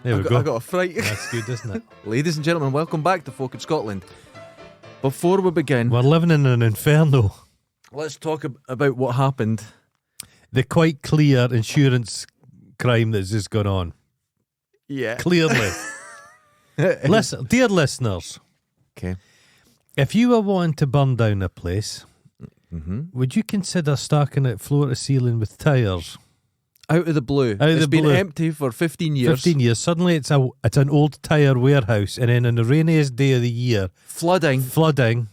There we go. I got a fright. That's good, isn't it? Ladies and gentlemen, welcome back to Folk in Scotland. Before we begin, We're living in an inferno. let's talk about what happened. The quite clear insurance crime that's just gone on. Yeah. Clearly. Listen, dear listeners. Okay. If you were wanting to burn down a place, Mm-hmm. would you consider stacking it floor to ceiling with tyres? Out of the blue. Out of It's the been blue. empty for 15 years. 15 years. Suddenly it's an old tyre warehouse, and then on the rainiest day of the year, flooding,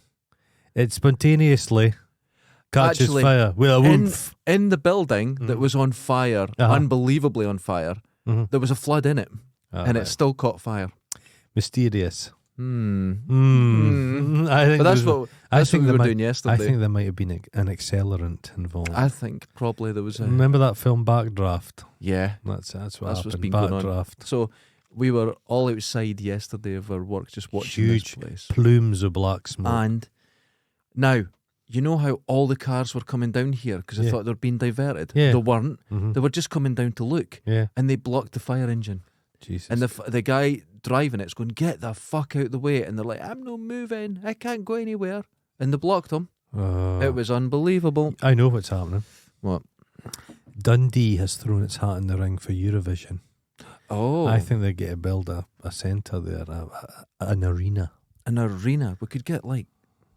it spontaneously catches Actually, fire with a woof. In the building that was on fire, unbelievably on fire, there was a flood in it, and it still caught fire. Mysterious. I I think But that's what we were doing yesterday. I think there might have been an accelerant involved. I think probably there was a... Remember that film Backdraft? Yeah. That's That's what's what's happened. been going on. Backdraft. So we were all outside yesterday of our work just watching Huge this place. plumes of black smoke. And now, you know how all the cars were coming down here because I thought they were being diverted? Yeah. They weren't. Mm-hmm. They were just coming down to look. Yeah. And they blocked the fire engine. Jesus. And the guy driving it's going, get the fuck out the way. And they're like, I'm not moving. I can't go anywhere. And they blocked him. It was unbelievable. I know what's happening. What? Dundee has thrown its hat in the ring for Eurovision. Oh. I think they get to build a centre there, an arena. An arena. We could get like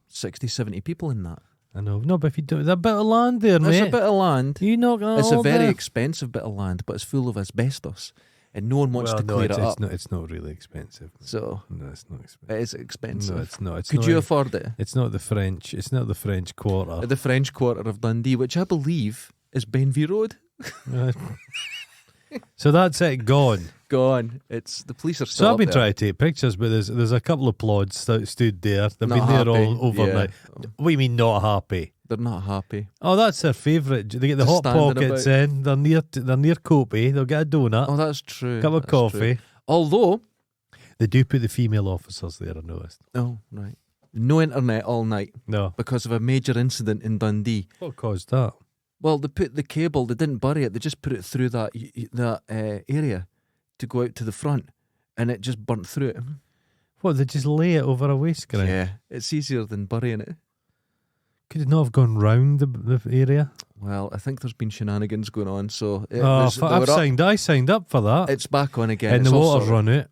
60, 70 people in that. I know. No, but if you do, there's a bit of land there, mate. There's a bit of land. You know, It's a very expensive bit of land, but it's full of asbestos. And no one wants to clear it up. It's not really expensive. So No, it's not expensive. it is expensive. No, it's not. Could you afford it? It's not the French. It's not the French Quarter. The French Quarter of Dundee, which I believe is Benvie Road. So that's it. Gone. Gone. It's the police are still So I've up been there. trying to take pictures, but there's a couple of plods that stood there. They've Not been there happy. all overnight. Yeah. What do you mean not happy? They're not happy. Oh, that's their favourite. They get the Just hot standing pockets in. They're near Copey. They'll get a donut, Oh, that's true. cup of That's coffee. true. Although, They do put the female officers there, I noticed. oh right, no internet all night No. because of a major incident in Dundee. What caused that? Well, they put the cable. They didn't bury it. They just put it through that area to go out to the front, and it just burnt through it. What, they just lay it over a waste ground? Yeah, it's easier than burying it. Could it not have gone round the area? Well, I think there's been shenanigans going on, so it Oh, was, they I were up. signed up for that. It's back on again. And It's the all water's sorted. run out.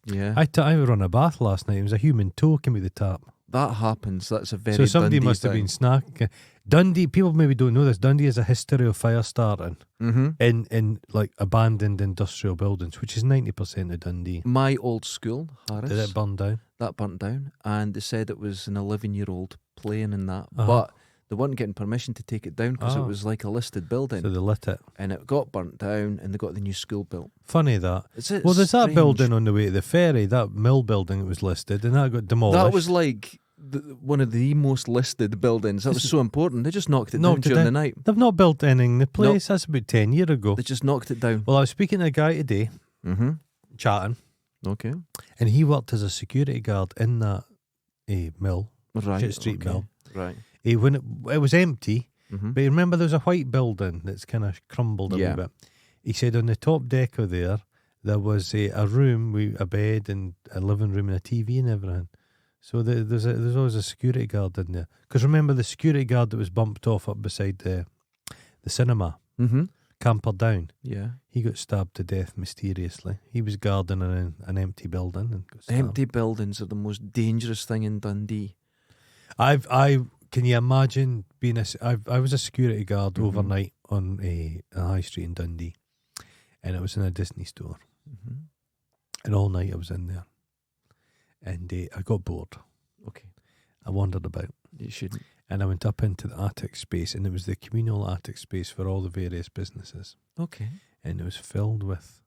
Yeah, I run a bath last night. It was a human toe came with the tap. that happens. That's a very So somebody Dundee must have thing. been snacking. Dundee, people maybe don't know this. Dundee has a history of fire starting in like abandoned industrial buildings, which is 90% of Dundee. My old school, Harris, Did it burn down? that burnt down, and they said it was an 11-year-old playing in that, Uh-huh. but they weren't getting permission to take it down because Oh. it was like a listed building, So they lit it. and it got burnt down, and they got the new school built. Funny that. It's Well, there's that strange. building on the way to the ferry, that mill building that was listed, and that got demolished. That was like one of the most listed buildings. That was so important. They just knocked it down during the night. They've not built anything in the place. That's about 10 years ago. They just knocked it down. Well, I was speaking to a guy today, chatting, Okay. and he worked as a security guard in that mill, Right. Shit Street okay. Mill. Right. When it was empty, Mm-hmm. but you remember there was a white building that's kind of crumbled a Yeah. wee bit. He said on the top deck of there was a room with a bed and a living room and a TV and everything. So there's always a security guard in there. Because remember the security guard that was bumped off up beside the cinema, Camperdown. Yeah. He got stabbed to death mysteriously. He was guarding an empty building and got stabbed. Empty buildings are the most dangerous thing in Dundee. Can you imagine being I was a security guard Mhm. overnight on a high street in Dundee, and it was in a Disney store, and all night I was in there, and I got bored. Okay. I wandered about, You shouldn't. and I went up into the attic space, and it was the communal attic space for all the various businesses, Okay. and it was filled with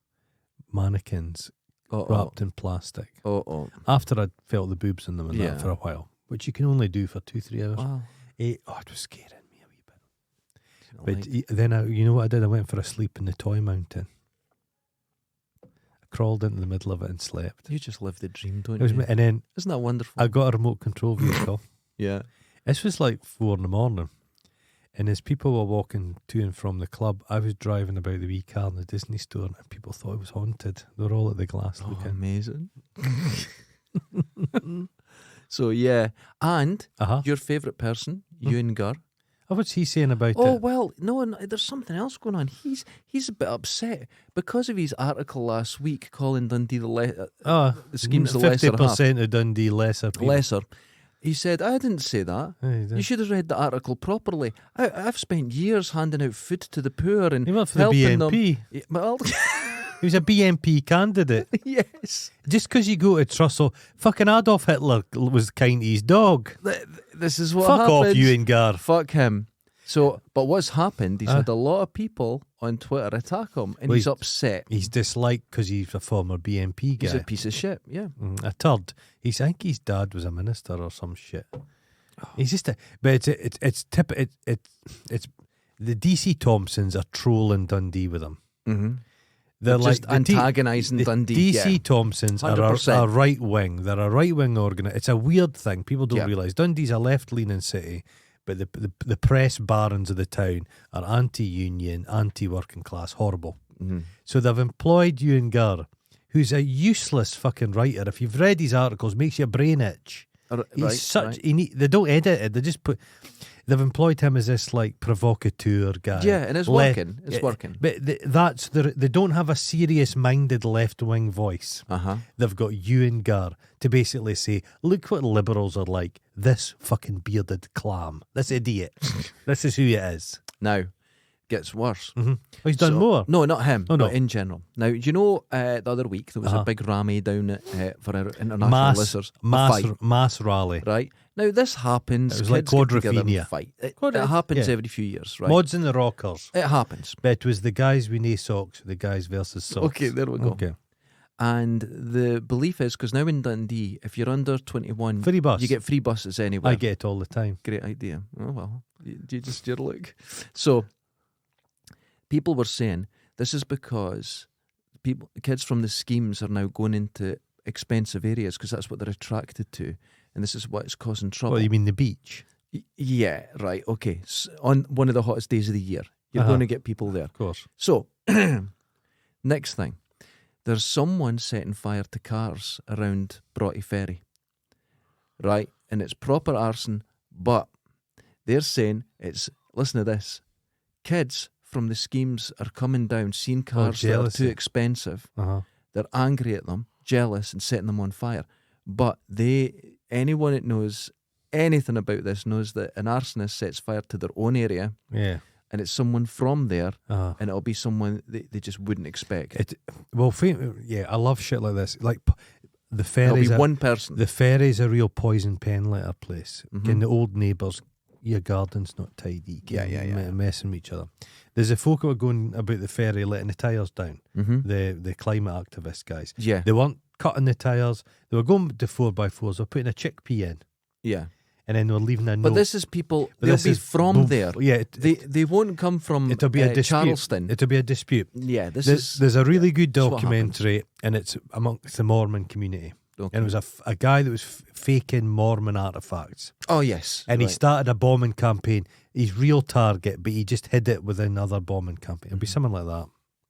mannequins Oh, wrapped in plastic. oh. After I'd felt the boobs in them and Yeah. that for a while, which you can only do for 2-3 hours. Wow. It was scaring me a wee bit. Don't But like- then you know what I did? I went for a sleep in the toy mountain. I crawled into the middle of it and slept. you just live the dream, don't It was, you? and then Isn't that wonderful? I got a remote control vehicle. Yeah. This was like 4 a.m, And as people were walking to and from the club, I was driving about the wee car in the Disney store, and people thought it was haunted. They were all at the glass looking. Amazing. So, yeah. And your favourite person, Ewan Gurr. Oh, what's he saying about it? Oh, well, no, there's something else going on. He's a bit upset because of his article last week calling Dundee the scheme's the lesser half. 50% of Dundee lesser people. Lesser. He said, I didn't say that. You should have read the article properly. I've spent years handing out food to the poor and he worked for helping the BNP. them. Well, he was a BNP candidate. Yes. Just because you go to Trussell, fucking Adolf Hitler was kind to his dog. This is what Fuck happens. off, Ewan Gurr. Fuck him. So, but what's happened, he's had a lot of people on Twitter attack him, and he's upset. He's disliked because he's a former BNP guy. He's a piece of shit, yeah. A turd. I think his dad was a minister or some shit. He's just but it's the DC Thompsons are trolling Dundee with him. Mm-hmm. They're like just antagonising Dundee. DC Thompsons 100%. are a right wing. They're a right wing organisation. It's a weird thing. People don't realise Dundee's a left leaning city. But the press barons of the town are anti-union, anti-working class, horrible. Mm-hmm. So they've employed Ewan Gurr, who's a useless fucking writer. If you've read his articles, makes your brain itch. They don't edit it. They just put. They've employed him as this like provocateur guy. Yeah, and it's working. It's working. But they don't have a serious-minded left-wing voice. They've got Ewan Gurr to basically say, look what liberals are like. This fucking bearded clam. This idiot. This is who he is. Now, gets worse. Mm-hmm. Oh, he's done more. No, not him. Oh, no. But in general. Now, do you know the other week there was a big rally down at, for our international listeners. Mass rally. Right. Now, this happens. It was like quadrophenia. Fight. It happens every few years, right? Mods and the Rockers. It happens. But it was the guys with no socks, the guys versus socks. Okay, there we go. Okay. And the belief is, because now in Dundee, if you're under 21, free bus. You get free buses anywhere. I get it all the time. Great idea. Oh, well, you just your look. So, people were saying this is because kids from the schemes are now going into expensive areas because that's what they're attracted to. And this is what is causing trouble. What, you mean the beach? Yeah, right, okay. So on one of the hottest days of the year, you're going to get people there. Of course. So, next thing. There's someone setting fire to cars around Broughty Ferry. Right? And it's proper arson, but they're saying listen to this, kids from the schemes are coming down, seeing cars that are too expensive. They're angry at them, jealous, and setting them on fire. But anyone that knows anything about this knows that an arsonist sets fire to their own area. Yeah. And it's someone from there, and it'll be someone they just wouldn't expect. I love shit like this. Like the ferries. It'll be one person. The ferry's a real poison pen litter place. In the old neighbours, your garden's not tidy. Messing with each other. There's a folk who are going about the ferry letting the tyres down. The climate activist guys. Yeah. They weren't cutting the tyres. They were going to 4x4s. They were putting a chickpea in. Yeah. And then they were leaving a note. But this is people, they'll be from there. Yeah. They won't come from it'll be a dispute. Charleston. It'll be a dispute. Yeah, there's a really good documentary, and it's amongst the Mormon community. Okay. And it was a guy that was faking Mormon artifacts. Oh, yes. And he started a bombing campaign. His real target, but he just hid it with another bombing campaign. It'll be something like that.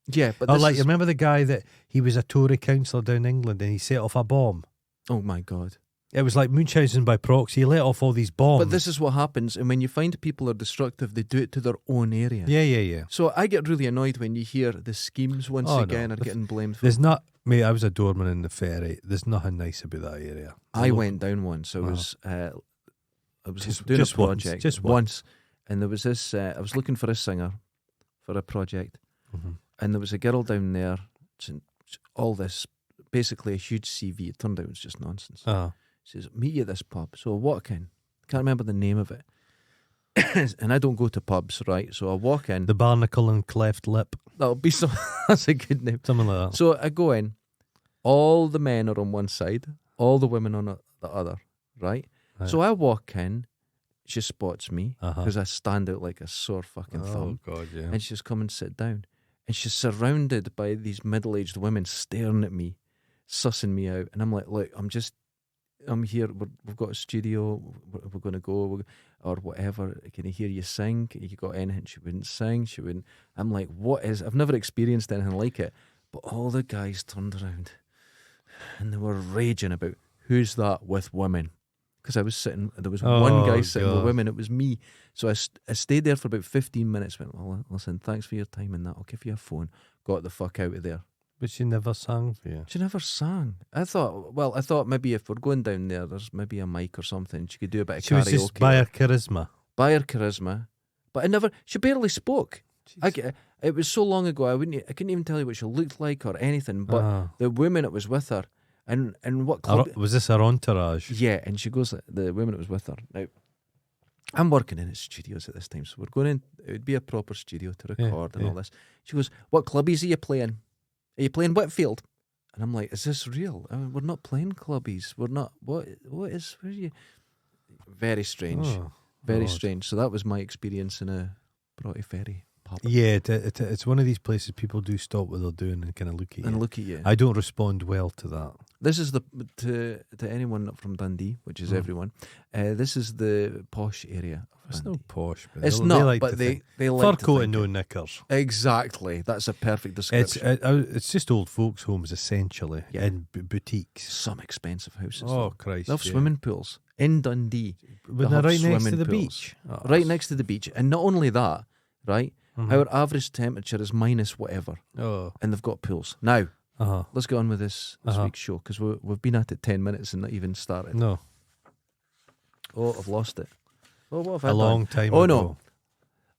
Yeah, but you remember the guy that he was a Tory councillor down in England and he set off a bomb? Oh, my God. It was like Munchausen by proxy. He let off all these bombs. But this is what happens, and when you find people are destructive, they do it to their own area. Yeah. So I get really annoyed when you hear the schemes once again are getting blamed for. There's not, mate, I was a doorman in the ferry. There's nothing nice about that area. I went down once. I was doing a project. Just once. And there was this, I was looking for a singer for a project. And there was a girl down there, all this, basically a huge CV. It turned out it was just nonsense. She says, meet you at this pub. So I walk in. Can't remember the name of it. And I don't go to pubs, right? So I walk in. The Barnacle and Cleft Lip. That'll be that's a good name. Something like that. So I go in. All the men are on one side. All the women on the other, right? So I walk in. She spots me because I stand out like a sore fucking thumb. Oh, God, yeah. And she's come and sit down. And she's surrounded by these middle-aged women staring at me, sussing me out. And I'm like, look, I'm just I'm here. We've got a studio. We're going to go or whatever. Can I hear you sing? You got anything? She wouldn't sing. She wouldn't. I'm like, what is? I've never experienced anything like it. But all the guys turned around and they were raging about who's that with women. Because I was sitting, there was one guy sitting with women, it was me. So I stayed there for about 15 minutes, went, well, listen, thanks for your time and that, I'll give you a phone. Got the fuck out of there. But she never sang for you. She never sang. I thought maybe if we're going down there, there's maybe a mic or something. She could do a bit of karaoke. She was just by her charisma. By her charisma. But she barely spoke. It was so long ago, I couldn't even tell you what she looked like or anything, but the woman that was with her, and what club... Was this her entourage? Yeah, and she goes, the woman that was with her. Now, I'm working in studios at this time, so we're going in, it would be a proper studio to record and all this. She goes, what clubbies are you playing? Are you playing Whitfield? And I'm like, is this real? I mean, we're not playing clubbies. We're not, where are you? Very strange. Very strange. So that was my experience in a Broughty Ferry pub. Yeah, it's one of these places people do stop what they're doing and kind of look at you. And look at you. I don't respond well to that. This is to anyone not from Dundee, which is everyone. This is the posh area. It's not posh, but it's not. Like but they like fur to coat think and no knickers. Exactly, that's a perfect description. It's just old folks' homes essentially, in boutiques. Some expensive houses. Oh Christ! They have swimming pools in Dundee. But they're right next to the beach. Oh, right next to the beach, and not only that, right. Our average temperature is minus whatever, and they've got pools. Now, let's get on with this week's show, because we've been at it 10 minutes and not even started. No. Oh, I've lost it. Oh, what have I done? Long time ago. Oh, no.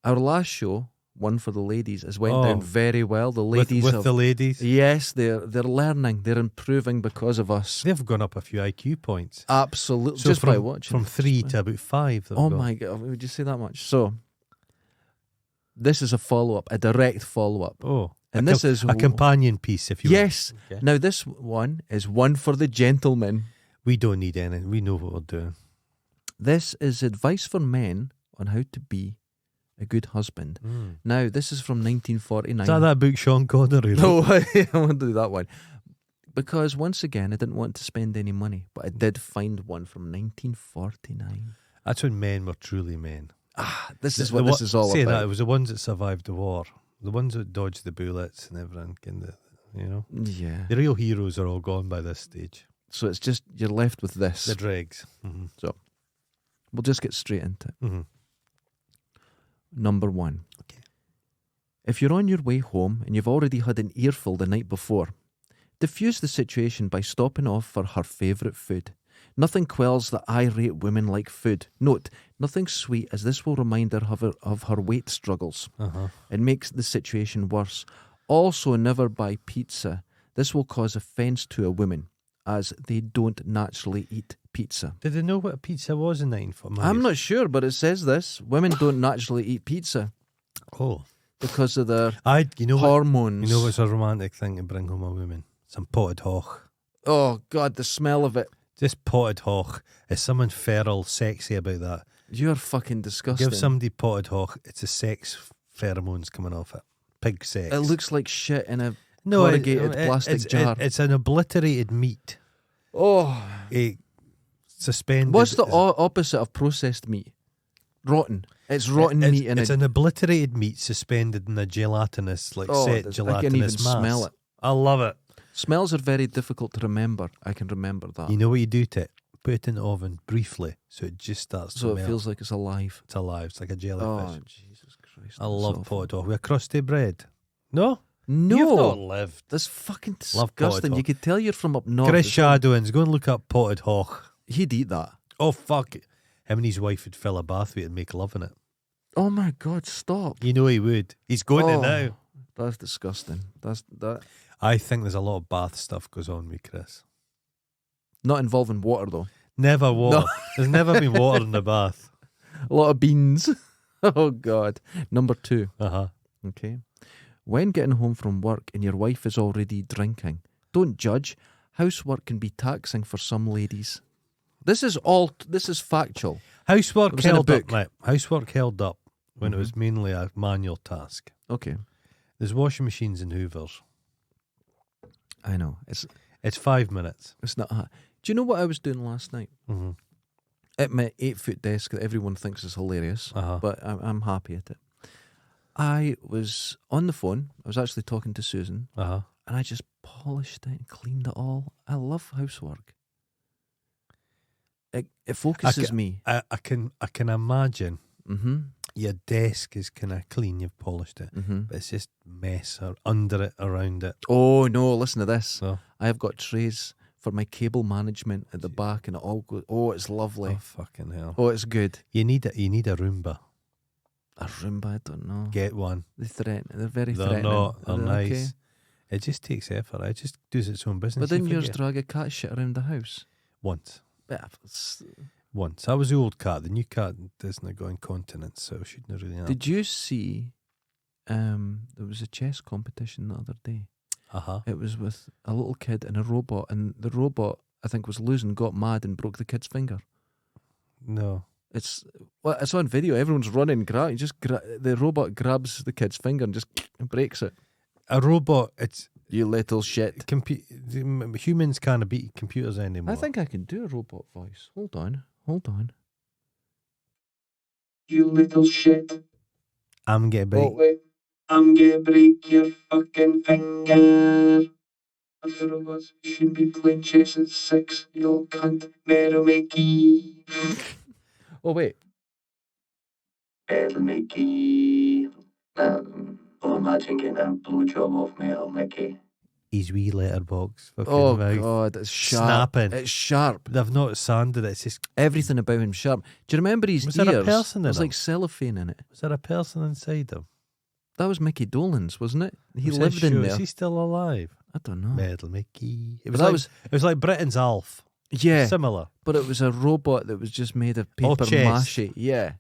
Our last show, one for the ladies, has went down very well. The ladies with the ladies? Yes, they're learning. They're improving because of us. They've gone up a few IQ points. Absolutely. So just by watching. From 3 to about 5. Oh, my God. Would you say that much? So, this is a follow-up, a direct follow-up. Oh. And this is a companion piece, if you will. Yes. Okay. Now, this one is one for the gentlemen. We don't need any. We know what we're doing. This is advice for men on how to be a good husband. Now, this is from 1949. Is that book Sean Connery wrote? No, I won't do that one. Because, once again, I didn't want to spend any money, but I did find one from 1949. That's when men were truly men. This is what this is all about. Say that, it was the ones that survived the war. The ones that dodged the bullets and everything. Yeah. The real heroes are all gone by this stage. So it's just, you're left with this. The dregs. So, we'll just get straight into it. Number 1. Okay. If you're on your way home and you've already had an earful the night before, diffuse the situation by stopping off for her favourite food. Nothing quells the irate women like food. Note, nothing sweet, as this will remind her of her weight struggles. It makes the situation worse. Also, never buy pizza. This will cause offence to a woman, as they don't naturally eat pizza. Did they know what pizza was in 1940? I'm not sure, but it says this. Women don't naturally eat pizza. Oh. Because of their You hormones. know what's a romantic thing to bring home a woman? Some potted hoch. Oh, God, the smell of it. Just potted hoch. Is someone feral, sexy about that? You're fucking disgusting. Give somebody potted hoch, it's the sex pheromones coming off it. Pig sex. It looks like shit in a corrugated plastic jar. It's an obliterated meat. Oh. Suspended. What's the opposite of processed meat? Rotten. It's rotten meat in it. It's an obliterated meat suspended in a gelatinous, set gelatinous I can even mass. smell it. I love it. Smells are very difficult to remember. I can remember that. You know what you do to it? Put it in the oven briefly so it just starts to melt. So it feels like it's alive. It's alive. It's like a jellyfish. Oh, Jesus Christ. I love potted hoch. With a crusty bread. No? No. You've not lived. That's fucking disgusting. You could tell you're from up north. Chris Shadowins, go and look up potted hoch. He'd eat that. Oh, fuck. Him and his wife would fill a bath with it and make love in it. Oh, my God, stop. You know he would. He's going to now. That's disgusting. That. I think there's a lot of bath stuff goes on with Chris. Not involving water, though. Never water. No. There's never been water in the bath. A lot of beans. Oh, God. Number 2. Okay. When getting home from work and your wife is already drinking, don't judge. Housework can be taxing for some ladies. This is factual. Housework held up, mate. Housework held up when it was mainly a manual task. Okay. There's washing machines and hoovers. I know. It's 5 minutes. It's not hard. Do you know what I was doing last night? Mm-hmm. At my 8-foot desk that everyone thinks is hilarious, but I'm happy at it. I was on the phone. I was actually talking to Susan, and I just polished it and cleaned it all. I love housework. It focuses me. I can imagine. Mm-hmm. Your desk is kind of clean. You've polished it, but it's just mess or under it, around it. Oh no! Listen to this. So, I have got trays for my cable management at the back, and it all goes. Oh, it's lovely. oh fucking hell! Oh, it's good. You need a Roomba. A Roomba? I don't know. Get one. They threaten. They're very They're threatening. not. They're nice. Okay? It just takes effort. It just does its own business. But didn't You yours forget. drag a cat shit around the house? Once? Yeah, Once. That was the old cat. The new cat doesn't go incontinence, so it shouldn't really happen. Did you see? There was a chess competition the other day. It was with a little kid and a robot, and the robot, I think, was losing, got mad, and broke the kid's finger. No. It's on video. Everyone's running. The robot grabs the kid's finger and just breaks it. A robot. It's You little shit. humans can't beat computers anymore. I think I can do a robot voice. Hold on. You little shit. I'm getting big. Oh, wait. I'm gonna break your fucking finger. Other robots should be playing chess at 6, you old cunt. Metal Mickey. Oh, wait. Metal Mickey. Imagine getting a blowjob off Metal Mickey. His wee letterbox. Fucking Oh, mouth. God. It's sharp. Snapping. It's sharp. They've not sanded it. It's just. Everything about him sharp. Do you remember his Was ears? there a person in There's him? like cellophane in it. Was there a person inside them? That was Mickey Dolenz, wasn't it? He Was lived his in show- there. Is he still alive? I don't know. Metal Mickey. It But was that like, was- it was like Britain's Alf. Yeah, Similar. but it was a robot that was just made of All paper chest. mache. Yeah.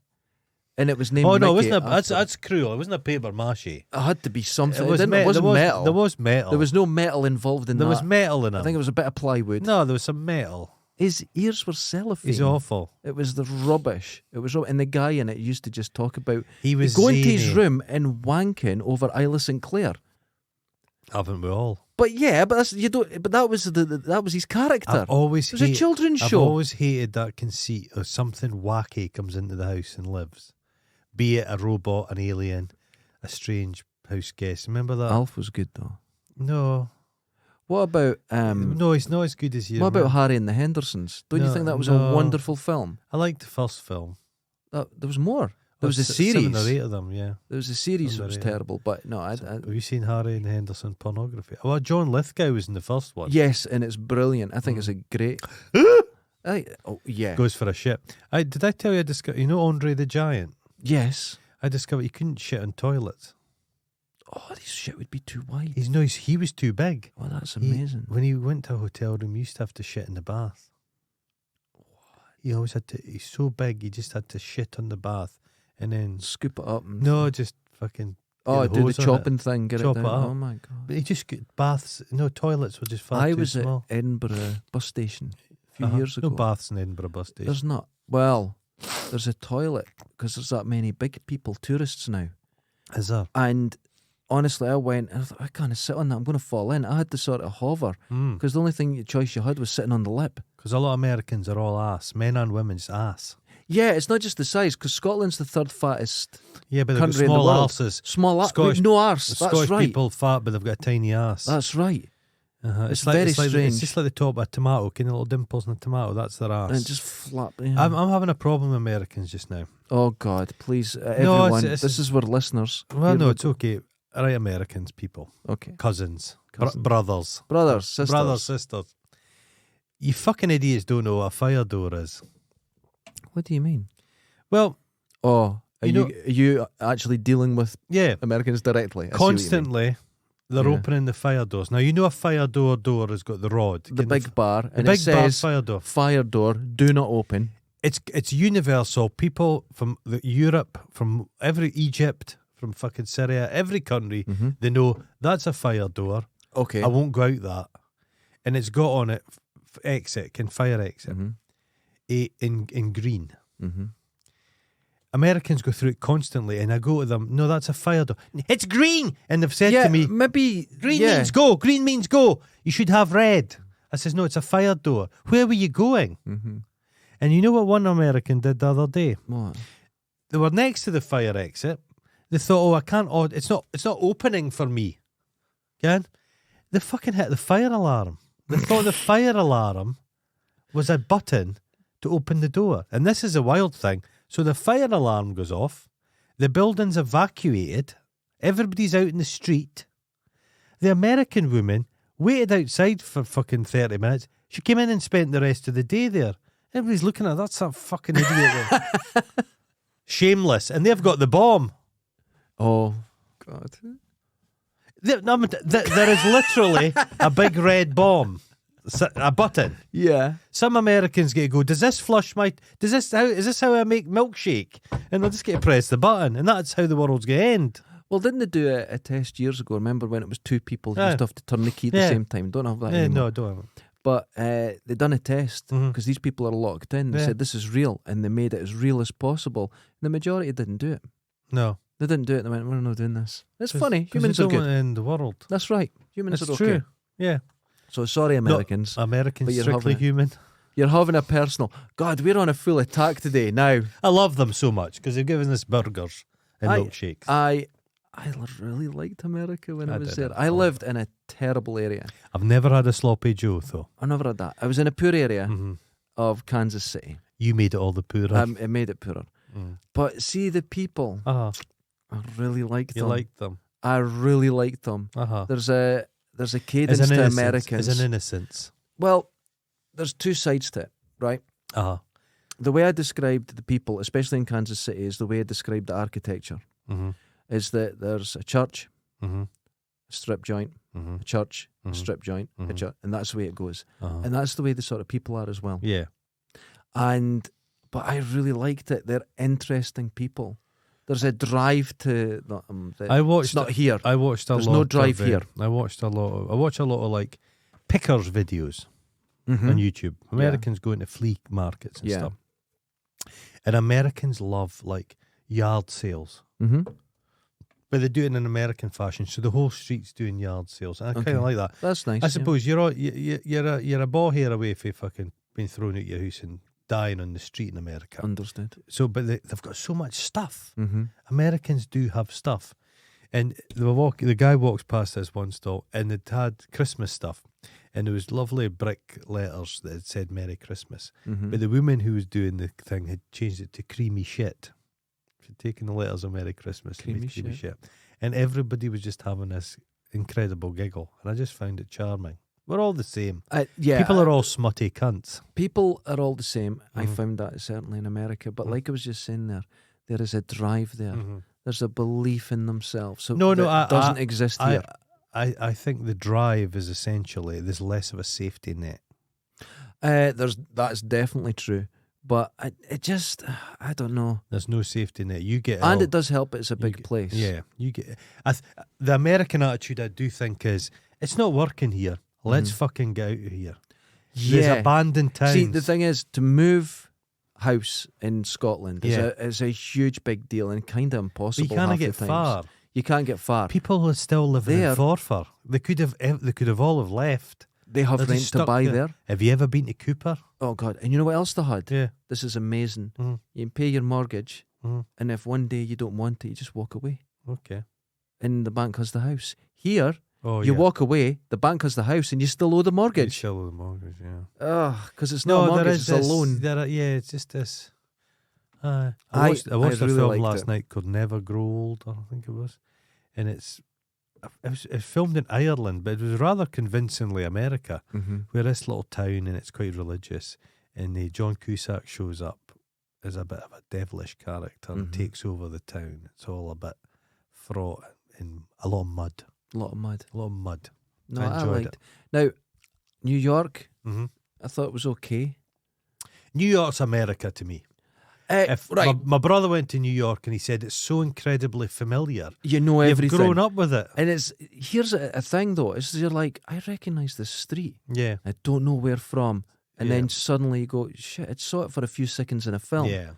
And it was named Oh no, Mickey wasn't it? after- That's cruel. It wasn't a paper mache. It had to be something. It was It wasn't metal. There was metal. There was no metal involved in There that. was metal in I him. think it was a bit of plywood. No, there was some metal. His ears were cellophane. He's awful. It was the rubbish. It was and the guy in it used to just talk about He was going to his zany. room and wanking over Isla Sinclair. Haven't we all? But yeah, but that's you don't. But that was that was his character. I've always It was a children's I've show. always hated that conceit of something wacky comes into the house and lives. Be it a robot, an alien, a strange house guest. Remember that? Alf was good though. No. What about No, he's not as good as you. What about remember. Harry and the Hendersons? Don't you No, think that was no. a wonderful film? I liked the first film. There was more. There was a 7 or series. 8 of them, yeah. There was a series that Seven or was eight. terrible, but no, Have you seen Harry and the Henderson pornography? Well, John Lithgow was in the first one. yes, and it's brilliant. I think it's a great. Yeah. Goes for a shit. Did I tell you I discovered, you know Andre the Giant? Yes. I discovered he couldn't shit on toilets. Oh, this shit would be too wide. He was too big. Oh, that's He- amazing. when he went to a hotel room, he used to have to shit in the bath. He always had to, he's so big, he just had to shit on the bath. And then, Scoop it up. And no, just fucking, Oh, get the do the hose on chopping thing. Get Chop it it down. up. Oh my god. but he just got baths, no, toilets were just far I too was small. at Edinburgh bus station a few years ago. No baths in Edinburgh bus station. There's not. Well, there's a toilet because there's that many big people, tourists now. Is there? And honestly, I went and I thought, I can't sit on that. I'm going to fall in. I had to sort of hover because the only choice you had was sitting on the lip. Because a lot of Americans are all ass. Men and women's ass. Yeah, it's not just the size because Scotland's the third fattest Yeah, but they've got country in the small world. arses. Small arse. Scottish- No arse. The That's Scottish right. people fat, but they've got a tiny ass. That's right. It's very it's strange. It's just like the top of a tomato. Can little dimples in a tomato? That's their ass. And just flap. Yeah. I'm having a problem with Americans just now. Oh God, please, No, everyone. it's- This is where listeners. Well, here no, we it's okay. All right, Americans, people, Okay. cousins, Cousins. brothers, Brothers, sisters. brothers, sisters. You fucking idiots don't know what a fire door is. What do you mean? Well, Oh, are You know- you actually dealing with yeah, Americans directly? I see what you mean. constantly they're Yeah. opening the fire doors. Now you know a fire door has got the rod, The Can big bar, the and big it bar says fire door. fire door, do not open. It's universal. People from Europe, from every Egypt, from fucking Syria, every country, they know that's a fire door. Okay. I won't go out that, and it's got on it exit, can fire exit, Mm-hmm. in green. Mm-hmm. Americans go through it constantly, and I go to them, no, that's a fire door. It's green! And they've said to me, maybe green means go, green means go. You should have red. I says, no, it's a fire door. Where were you going? Mm-hmm. And you know what one American did the other day? What? They were next to the fire exit. They thought, I can't, it's not opening for me. Can? They fucking hit the fire alarm. They thought the fire alarm was a button to open the door. And this is a wild thing. So the fire alarm goes off. The building's evacuated. Everybody's out in the street. The American woman waited outside for fucking 30 minutes. She came in and spent the rest of the day there. Everybody's looking at her. That's a fucking idiot. Shameless. And they've got the bomb. Oh, God. There is literally a big red bomb. A button. Yeah. Some Americans get to go, is this how I make milkshake? And they'll just get to press the button. And that's how the world's going to end. Well, didn't they do a test years ago? Remember when it was two people who used to have to turn the key at the same time? Don't have that anymore. No, don't have it. But they done a test because these people are locked in. They said this is real, and they made it as real as possible. And the majority didn't do it. No. They didn't do it. They went, we're not doing this. It's funny. Humans they are don't good. want to end the world. That's right. Humans That's are true. okay. Yeah. So sorry, Americans. No, Americans but you're strictly having human. You're having a personal... God, we're on a full attack today. Now, I love them so much because they've given us burgers and milkshakes. I really liked America when I was there. I lived in a terrible area. I've never had a sloppy Joe, though. I never had that. I was in a poor area of Kansas City. You made it all the poorer. It made it poorer. But see, the people, I really liked them. You liked them. I really liked them. There's a cadence to Americans. As an innocence. Well, there's two sides to it, right? The way I described the people, especially in Kansas City, is the way I described the architecture. Is that there's a church, a strip joint, a church, a strip joint, a church, and that's the way it goes. And that's the way the sort of people are as well. Yeah. But I really liked it. They're interesting people. There's a drive to it's not here. I watched a lot. There's no drive here. I watch a lot of like pickers videos on YouTube. Americans go into flea markets and stuff. And Americans love like yard sales. But they do it in an American fashion, so the whole street's doing yard sales. And I kind of like that. That's nice. I suppose you're a ball hair away from fucking being thrown out your house and dying on the street in America. Understood. So, but they've got so much stuff. Americans do have stuff, and the guy walks past this one stall, and it had Christmas stuff, and there was lovely brick letters that had said "Merry Christmas," but the woman who was doing the thing had changed it to "creamy shit." She'd taken the letters of "Merry Christmas" and made creamy shit, and everybody was just having this incredible giggle, and I just found it charming. We're all the same. People are all smutty cunts. People are all the same. I found that certainly in America. But like I was just saying there is a drive there. There's a belief in themselves. So it doesn't exist here. I think the drive is essentially there's less of a safety net. That's definitely true. But it just, I don't know. There's no safety net. You get and it does help. It's a big place. Yeah, you get. The American attitude, I do think, is it's not working here. Let's fucking get out of here. There's abandoned towns. See, the thing is, to move house in Scotland is a huge big deal and kind of impossible. But you can't get far. You can't get far. People are still living in Forfar. They could have all have left. They have rent to buy there. Have you ever been to Cooper? Oh God! And you know what else they had? Yeah. This is amazing. You can pay your mortgage, and if one day you don't want it, you just walk away. Okay. And the bank has the house. Here, you walk away, the bank has the house, and you still owe the mortgage. You still owe the mortgage, yeah. Oh, because it's not a mortgage, it's a loan. It's just this. I watched a film last night called Never Grow Old, I think it was. And it's filmed in Ireland, but it was rather convincingly America. We're this little town and it's quite religious. And John Cusack shows up as a bit of a devilish character and takes over the town. It's all a bit fraught and a lot of mud. A lot of mud. No, I liked it. Now, New York, I thought it was okay. New York's America to me. My brother went to New York and he said it's so incredibly familiar. You know everything. You've grown up with it. And here's a thing though, is you're like, I recognise this street. Yeah. I don't know where from. And then suddenly you go, shit, I saw it for a few seconds in a film. Yeah.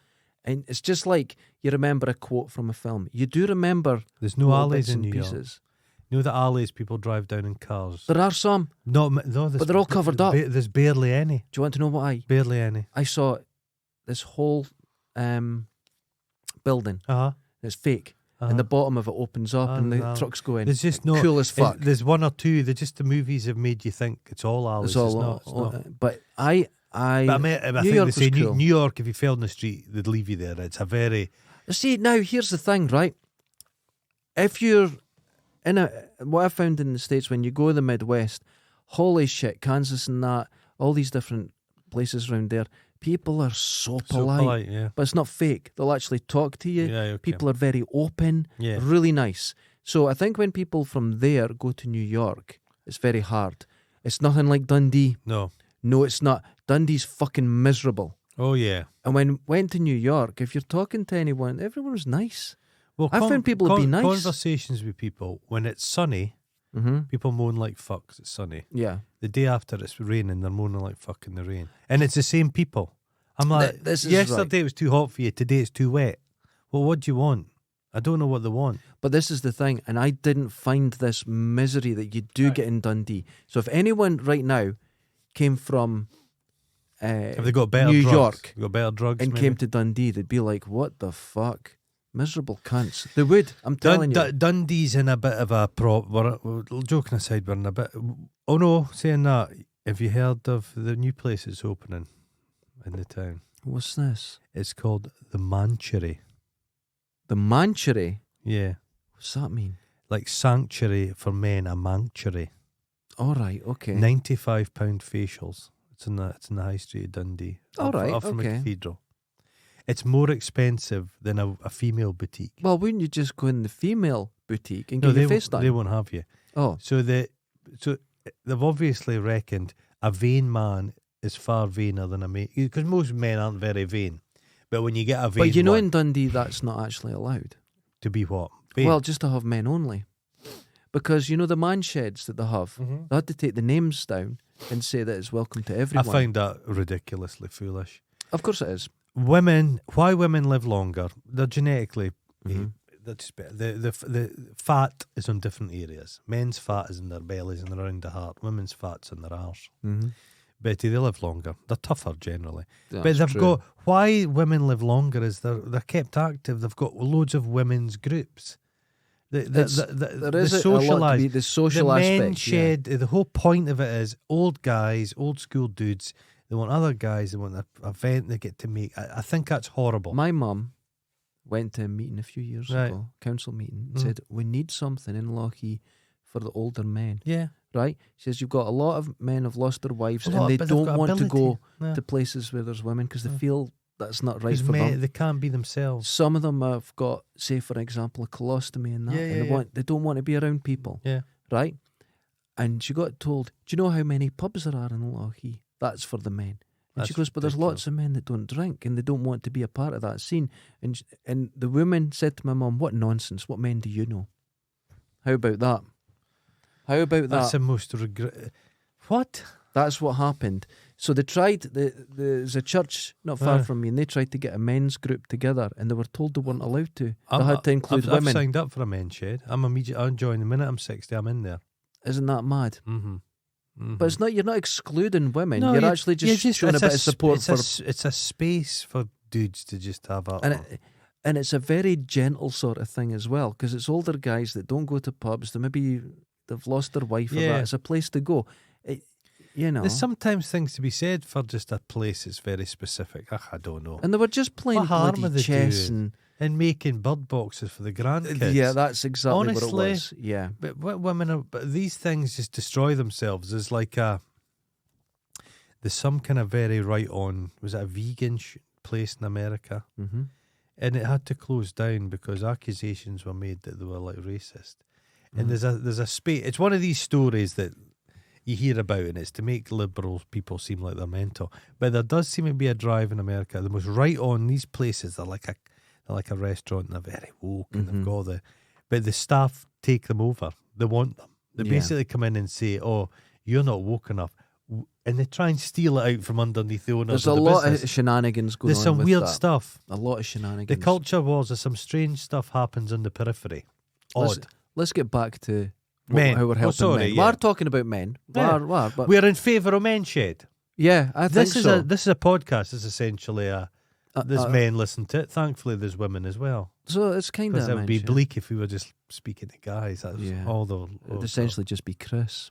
And it's just like you remember a quote from a film. You do remember There's no little alleys bits in and New York. pieces. You know the alleys people drive down in cars? There are some, No, but they're all covered up. There's barely any. Do you want to know what Barely any. I saw? This whole building. Uh-huh. It's fake. Uh-huh. And the bottom of it opens up and the no. trucks go in. There's just no... Cool as fuck. There's one or two. They're just the movies have made you think it's all alleys. It's all, not. It's not. But I But I New think York they say was cool. New York, if you fell in the street, they'd leave you there. It's a very... see now. Here's the thing, right? If you're in what I found in the States, when you go to the Midwest, holy shit, Kansas and that, all these different places around there, people are so polite. yeah. But it's not fake. They'll actually talk to you. Yeah, okay. People are very open. Yeah. Really nice. So I think when people from there go to New York, it's very hard. It's nothing like Dundee. No. No, it's not. Dundee's fucking miserable. Oh, yeah. And when went to New York, if you're talking to anyone, everyone was nice. Well, I found people to be nice. Conversations with people, when it's sunny, Mm-hmm. people moan like fuck 'cause it's sunny. Yeah. The day after it's raining, they're moaning like fuck in the rain. And it's the same people. I'm like, This is yesterday right. it was too hot for you, today it's too wet. Well, what do you want? I don't know what they want. But this is the thing, and I didn't find this misery that you do get in Dundee. So if anyone right now came from Have they got better New drugs? York Got better drugs and maybe? came to Dundee, they'd be like, what the fuck? Miserable cunts. They would, I'm telling you. Dundee's in a bit of a joking aside, we're in a bit... Oh no, saying that, have you heard of the new place that's opening in the town? What's this? It's called the Manchery. The Manchery? Yeah. What's that mean? Like sanctuary for men, a manchery. All right, okay. £95 facials. It's in the high street of Dundee. All right, up from okay. a cathedral. It's more expensive than a female boutique. Well, wouldn't you just go in the female boutique and No, get they, your face done? they won't have you. Oh, So they've obviously reckoned a vain man is far vainer than a man, because most men aren't very vain. But when you get a vain but you know one, in Dundee that's not actually allowed. to be what? Vain. Well, just to have men only. Because you know the man sheds that they have, Mhm. they had to take the names down and say that it's welcome to I everyone. find that ridiculously foolish. Of course it is. Why women live longer? They're genetically Mhm. they're just better. The fat is on different areas. Men's fat is in their bellies and around the heart. Women's fat's in their arse. Mm-hmm. Betty, they live longer. They're tougher generally. That's but they've true. got why women live longer is they're kept active. They've got loads of women's groups. There is the a lot to socialise. be the social The men aspect. Yeah. shed. The whole point of it is old guys, old school dudes. They want other guys. They want an event they get to make. I think that's horrible. My mum went to a meeting a few years Right. ago, council meeting, and Mm. said, we need something in Lochee for the older men, yeah, right? She says, you've got a lot of men have lost their wives A and lot, they but they've don't got want to ability. go Yeah. to places where there's women because they Yeah. feel that's not right 'Cause for them. they can't be themselves. Some of them have got, say, for example, a colostomy and that, Yeah, and yeah. they don't want to be around people, Yeah. right? And she got told, do you know how many pubs there are in Lochee? That's for the men. And she That's goes, but there's ridiculous. lots of men that don't drink and they don't want to be a part of that scene. And the woman said to my mum, what nonsense, what men do you know? How about that? How about That's that? the most regret. What? That's what happened. So they tried, there's a church not far from me, and they tried to get a men's group together, and they were told they weren't allowed to. They had to include I've women. signed up for a men's shed. I'm joining the minute I'm 60. I'm in there. Isn't that mad? Mm-hmm. Mm-hmm. But it's not. You're not excluding women. No, you're you- actually just, you're showing a it's bit of sp- support it's for. it's a space for dudes to just have a. And it's a very gentle sort of thing as well, because it's older guys that don't go to pubs. They've lost their wife or Yeah. that. It's a place to go. You know. There's sometimes things to be said for just a place that's very specific. I don't know. And they were just playing What harm bloody are they chess doing? And making bird boxes for the grandkids. yeah, that's exactly what it Honestly, was. Yeah. But what women are, but these things just destroy themselves. There's some kind of very right on, was it a vegan place in America? Mm-hmm. And it had to close down because accusations were made that they were like racist. And Mhm. there's a space, it's one of these stories that you hear about, and it's to make liberal people seem like they're mental. But there does seem to be a drive in America. The most right on these places, they're like a restaurant, and they're very woke, and Mhm. they've got but the staff take them over. They want them. They Yeah. basically come in and say, "Oh, you're not woke enough. and they try and steal it out from underneath the owners. There's a of the lot business. of shenanigans going There's on. some with weird that. stuff. A lot of shenanigans. The culture wars. There's some strange stuff happens on the periphery. Odd. Let's get back to Men. how we're helping sorry, men. yeah. We're talking about men. Yeah. But We're in favour of men shed. yeah, I think This is so. this is a podcast. It's essentially there's men listen to it. Thankfully, there's women as well. So it's kind Because of it would be bleak if we were just speaking to guys. That's Yeah. all the. It'd essentially just be Chris.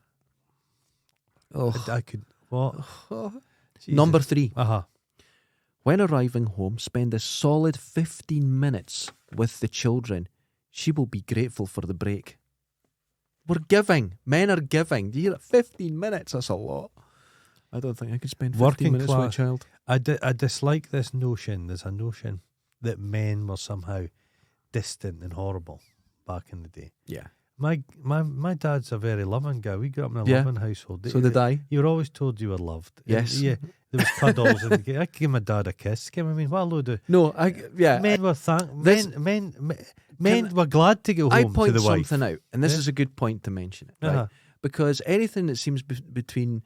Oh, I could. What? number 3. Uh-huh. When arriving home, spend a solid 15 minutes with the children. She will be grateful for the break. We're giving. Men are giving. Do you hear it? 15 minutes? That's a lot. I don't think I could spend 15 Working minutes with a class. child. I dislike this notion. There's a notion that men were somehow distant and horrible back in the day. Yeah. My dad's a very loving guy. We grew up in a Yeah. loving household. So did I. You were always told you were loved. And Yes. yeah. There was cuddles. And I could give my dad a kiss. I mean, what a load of No, men were this- men were glad to go I home point to the wife. something out, and this Yeah. is a good point to mention it, right? Uh-huh. Because anything that seems between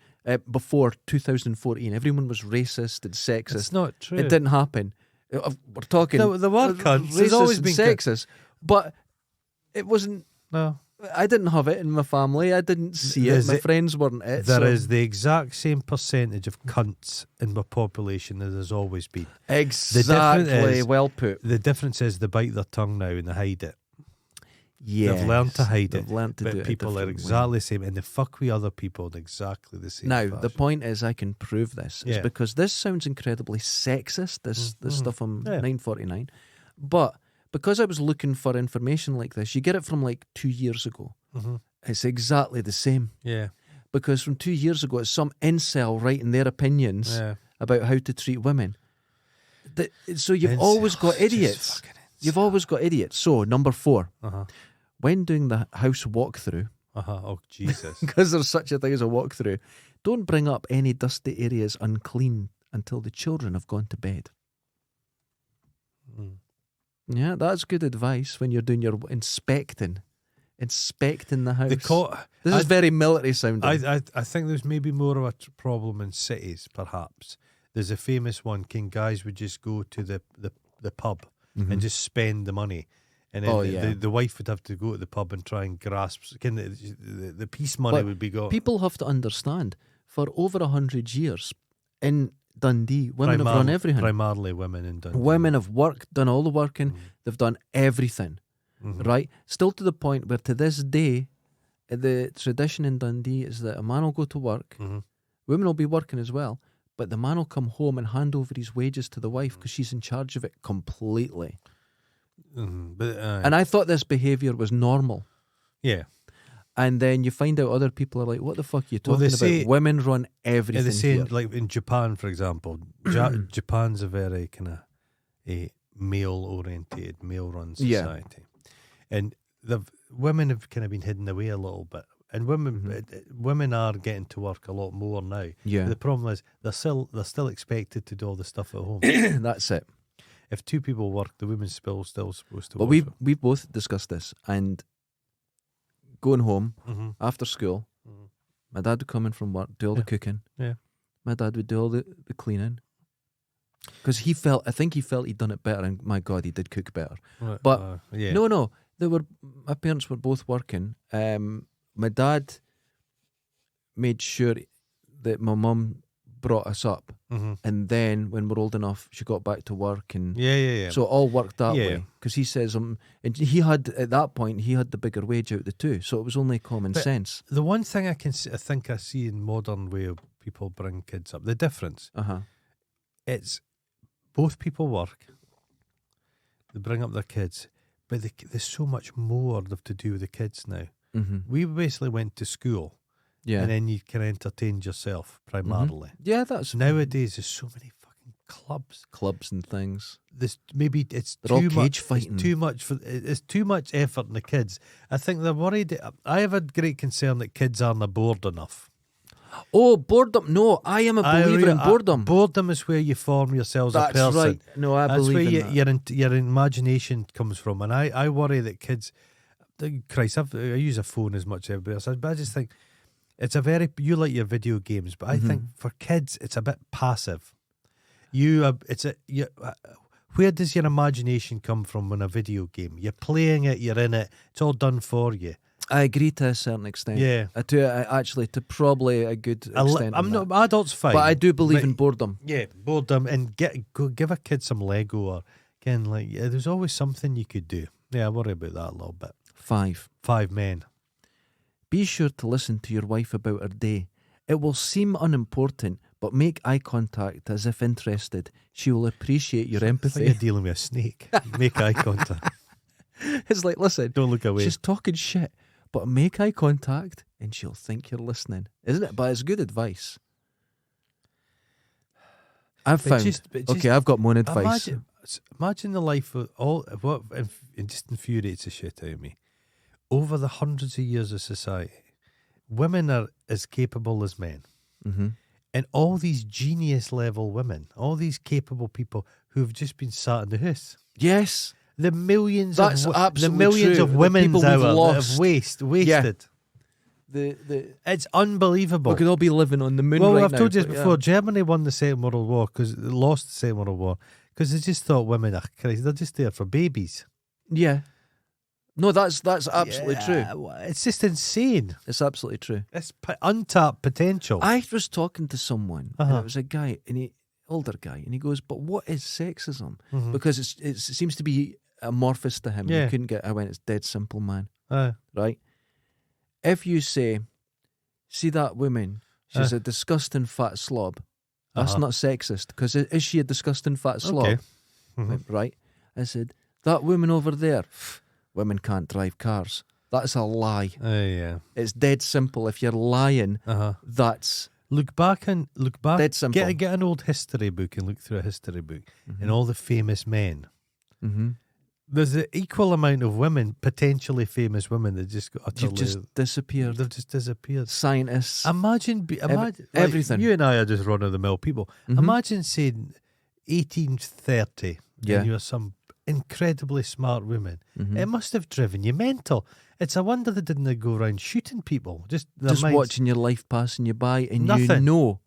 before 2014, everyone was racist and sexist. It's not true. It didn't happen. We're talking The word cunts has racist always and been sexist, but it wasn't. No. I didn't have it in my family. I didn't see it. There's My it- friends weren't it. There so- is the exact same percentage of cunts in the population as there's always been. exactly is- well put. The difference is they bite their tongue now and they hide it. Yeah, They've learned to hide They've it. learned to But do it a people are different way. exactly the same, and they fuck with other people in exactly the same Now, fashion. the point is, I can prove this. It's Yeah. because this sounds incredibly sexist, this stuff on Yeah. 949. But because I was looking for information like this, you get it from like 2 years ago. Mhm. It's exactly the same. Yeah. Because from 2 years ago, it's some incel writing their opinions Yeah. about how to treat women. So you've Incel, always got just idiots. fucking You've always got idiots. So, number 4, Uh-huh. when doing the house walkthrough, Uh-huh. Oh, Jesus. because there's such a thing as a walkthrough, don't bring up any dusty areas unclean until the children have gone to bed. Mm. Yeah, that's good advice when you're doing your inspecting the house. This is very military sounding. I think there's maybe more of a problem in cities, perhaps. There's a famous one, guys would just go to the pub Mhm. and just spend the money. And then Oh, yeah. the wife would have to go to the pub and try and grasp. The peace money But would be gone. People have to understand, for over 100 years in Dundee, women have run everything. Primarily women in Dundee. Women have worked, done all the working, they've done everything, Mhm. right? Still to the point where to this day, the tradition in Dundee is that a man will go to work, Mhm. women will be working as well, but the man will come home and hand over his wages to the wife because she's in charge of it completely. Mhm. But, And I thought this behaviour was normal. yeah. And then you find out other people are like, what the fuck are you Well, talking they say- about? Women run everything Yeah, they're saying, here. like in Japan, for example, Japan's a very kind of a male-oriented, male-run Yeah. society, and the women have kind of been hidden away a little bit, and women are getting to work a lot more now. Yeah. The problem is they're still expected to do all the stuff at home. That's it. If two people work, the woman's still supposed to But work. we've both discussed this, and going home Mhm. after school, Mhm. my dad would come in from work, do all the Yeah. cooking. Yeah. My dad would do all the cleaning. Because I think he felt he'd done it better, and my God, he did cook better. Right, But yeah. No, my parents were both working. My dad made sure that my mum brought us up, Mhm. and then when we're old enough, she got back to work, and Yeah. so it all worked that Yeah. way. Because he says, and he had at that point he had the bigger wage out of the two, so it was only common But- sense. The one thing I think I see in modern way of people bring kids up, the difference, it's both people work, they bring up their kids, but there's so much more to do with the kids now. Mm-hmm. We basically went to school, Yeah, and then you can entertain yourself primarily. yeah, that's Nowadays, there's so many fucking clubs. clubs and things. This maybe it's They're all too cage much. fighting. It's too much it's too much effort in the kids. I think they're worried. I have a great concern that kids aren't bored enough. Oh, boredom! No, I am a believer in boredom. Boredom is where you form yourselves That's a person. right. No, I That's where believe in that. your imagination comes from, and I worry that kids. Christ, I use a phone as much as everybody else, but I just think it's a very, you like your video games, but I think for kids it's a bit passive. Where does your imagination come from when a video game? You're playing it, you're in it, it's all done for you. I agree to a certain extent. Yeah. Actually, to probably a good extent. I'm not, adults fine. But I do believe in boredom. Yeah, boredom, and go give a kid some Lego, or again, like, there's always something you could do. Yeah, I worry about that a little bit. 5. 5 men. Be sure to listen to your wife about her day. It will seem unimportant, but make eye contact as if interested. She will appreciate your It's like empathy. you're dealing with a snake. Make eye contact. It's like, listen, Don't look away. she's talking shit, but make eye contact and she'll think you're listening. Isn't it? But it's good advice. I've found... okay, I've got my own advice. Imagine the life of all... What it just infuriates the shit out of me. Over the hundreds of years of society, women are as capable as men. Mm-hmm. And all these genius level women, all these capable people who've just been sat in the house. Yes. The millions That's of absolutely true. The women people that we've have lost. wasted. Yeah. It's unbelievable. We could all be living on the moon Well, right I've now, told you but this before. yeah. Germany won the Second World War because they lost the Second World War because they just thought women, Christ, they're just there for babies. Yeah. No, that's absolutely true. It's just insane. It's absolutely true. It's untapped potential. I was talking to someone, and Uh-huh. it was a guy, older guy, and he goes, "But what is sexism?" Mhm. Because it seems to be amorphous to him. Yeah. You couldn't get. I went, "It's dead simple, man." Uh, Right? If you say, "See that woman? She's Uh. a disgusting fat slob," that's Uh-huh. not sexist. Because is she a disgusting fat slob? Okay. Mhm. Right? I said, "That woman over there, women can't drive cars." That's a lie. Yeah. It's dead simple. If you're lying, Uh-huh. that's Look back. dead simple. Get an old history book and look through a history book Mhm. and all the famous men. Mhm. There's an equal amount of women, potentially famous women, that just got utterly. You've just disappeared. They've just disappeared. Scientists. Imagine like, everything. You and I are just run of the mill people. Mhm. Imagine saying 1830 Yeah. and you're some incredibly smart woman. Mhm. It must have driven you mental. It's a wonder they didn't go around shooting people. Just their Just minds. watching your life passing you by, and you Nothing. know,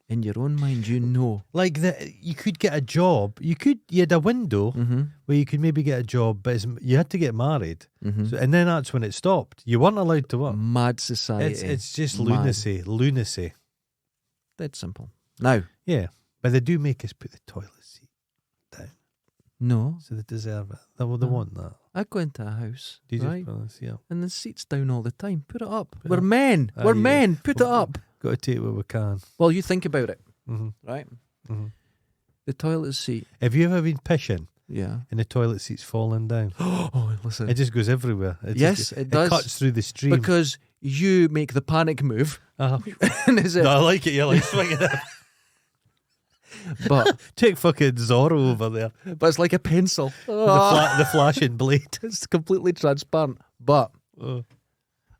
in your own mind, you know. Like you could get a job. You had a window Mm-hmm. where you could maybe get a job, but you had to get married. Mm-hmm. So, and then that's when it stopped. You weren't allowed to work. Mad society. It's just Mad. lunacy. Dead simple. Now, Yeah, but they do make us put the toilet seat down, no, so they deserve it. They want that. I go into a house, Do you right, just put this? Yeah, and the seat's down all the time. Put it up. Put it We're up. men. Ah, We're yeah. men. Put it Well, up. got to take what we can. Well, you think about it, Mm-hmm. right? Mm-hmm. The toilet seat. Have you ever been pissing Yeah. and the toilet seat's falling down? Oh, listen. It just goes everywhere. Yes, it does. It cuts through the stream. Because you make the panic move. Uh-huh. And is it? No, I like it. You're like swinging it. But Take fucking Zorro over there. it's like a pencil. The flashing blade. It's completely transparent. But Oh.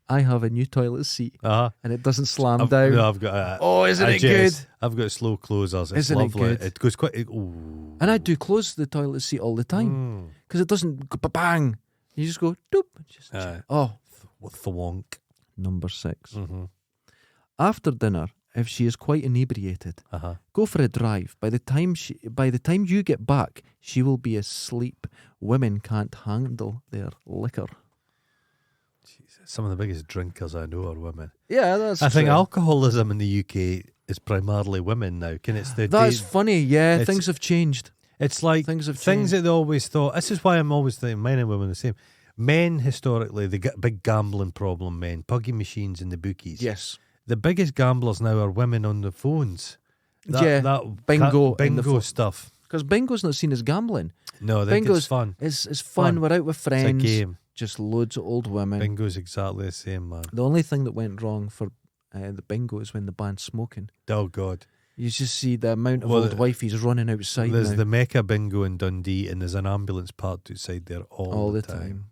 I have a new toilet seat Uh-huh. and it doesn't slam I've down. got a, Oh, isn't a it good? Jess. I've got slow closers. It's Isn't it lovely. good? It goes quite. Ooh. And I do close the toilet seat all the time Mm. because it doesn't go bang. You just go doop. Just, Aye. oh, With the wonk. number 6. Mm-hmm. After dinner, if she is quite inebriated, Uh-huh. go for a drive. By the time you get back, she will be asleep. Women can't handle their liquor. Jesus. Some of the biggest drinkers I know are women. Yeah, that's I think true. alcoholism in the UK is primarily women now. That's funny. Yeah, it's- things have changed. It's like Things have things changed. that they always thought. This is why I'm always thinking men and women are the same. Men historically, they get big gambling problem. Men, puggy machines, and the bookies. Yes. The biggest gamblers now are women on the phones. Yeah, that bingo in the bingo phone. stuff. Because bingo's not seen as gambling. No, I think Bingo's it's fun. It's fun. Fun. We're out with It's friends. a game. Just loads of old women. Bingo's exactly the same, man. The only thing that went wrong for the bingo is when the band's smoking. Oh God. You just see the amount of Well, old wifeys running outside There's now. the Mecca Bingo in Dundee, and there's an ambulance parked outside there all the time.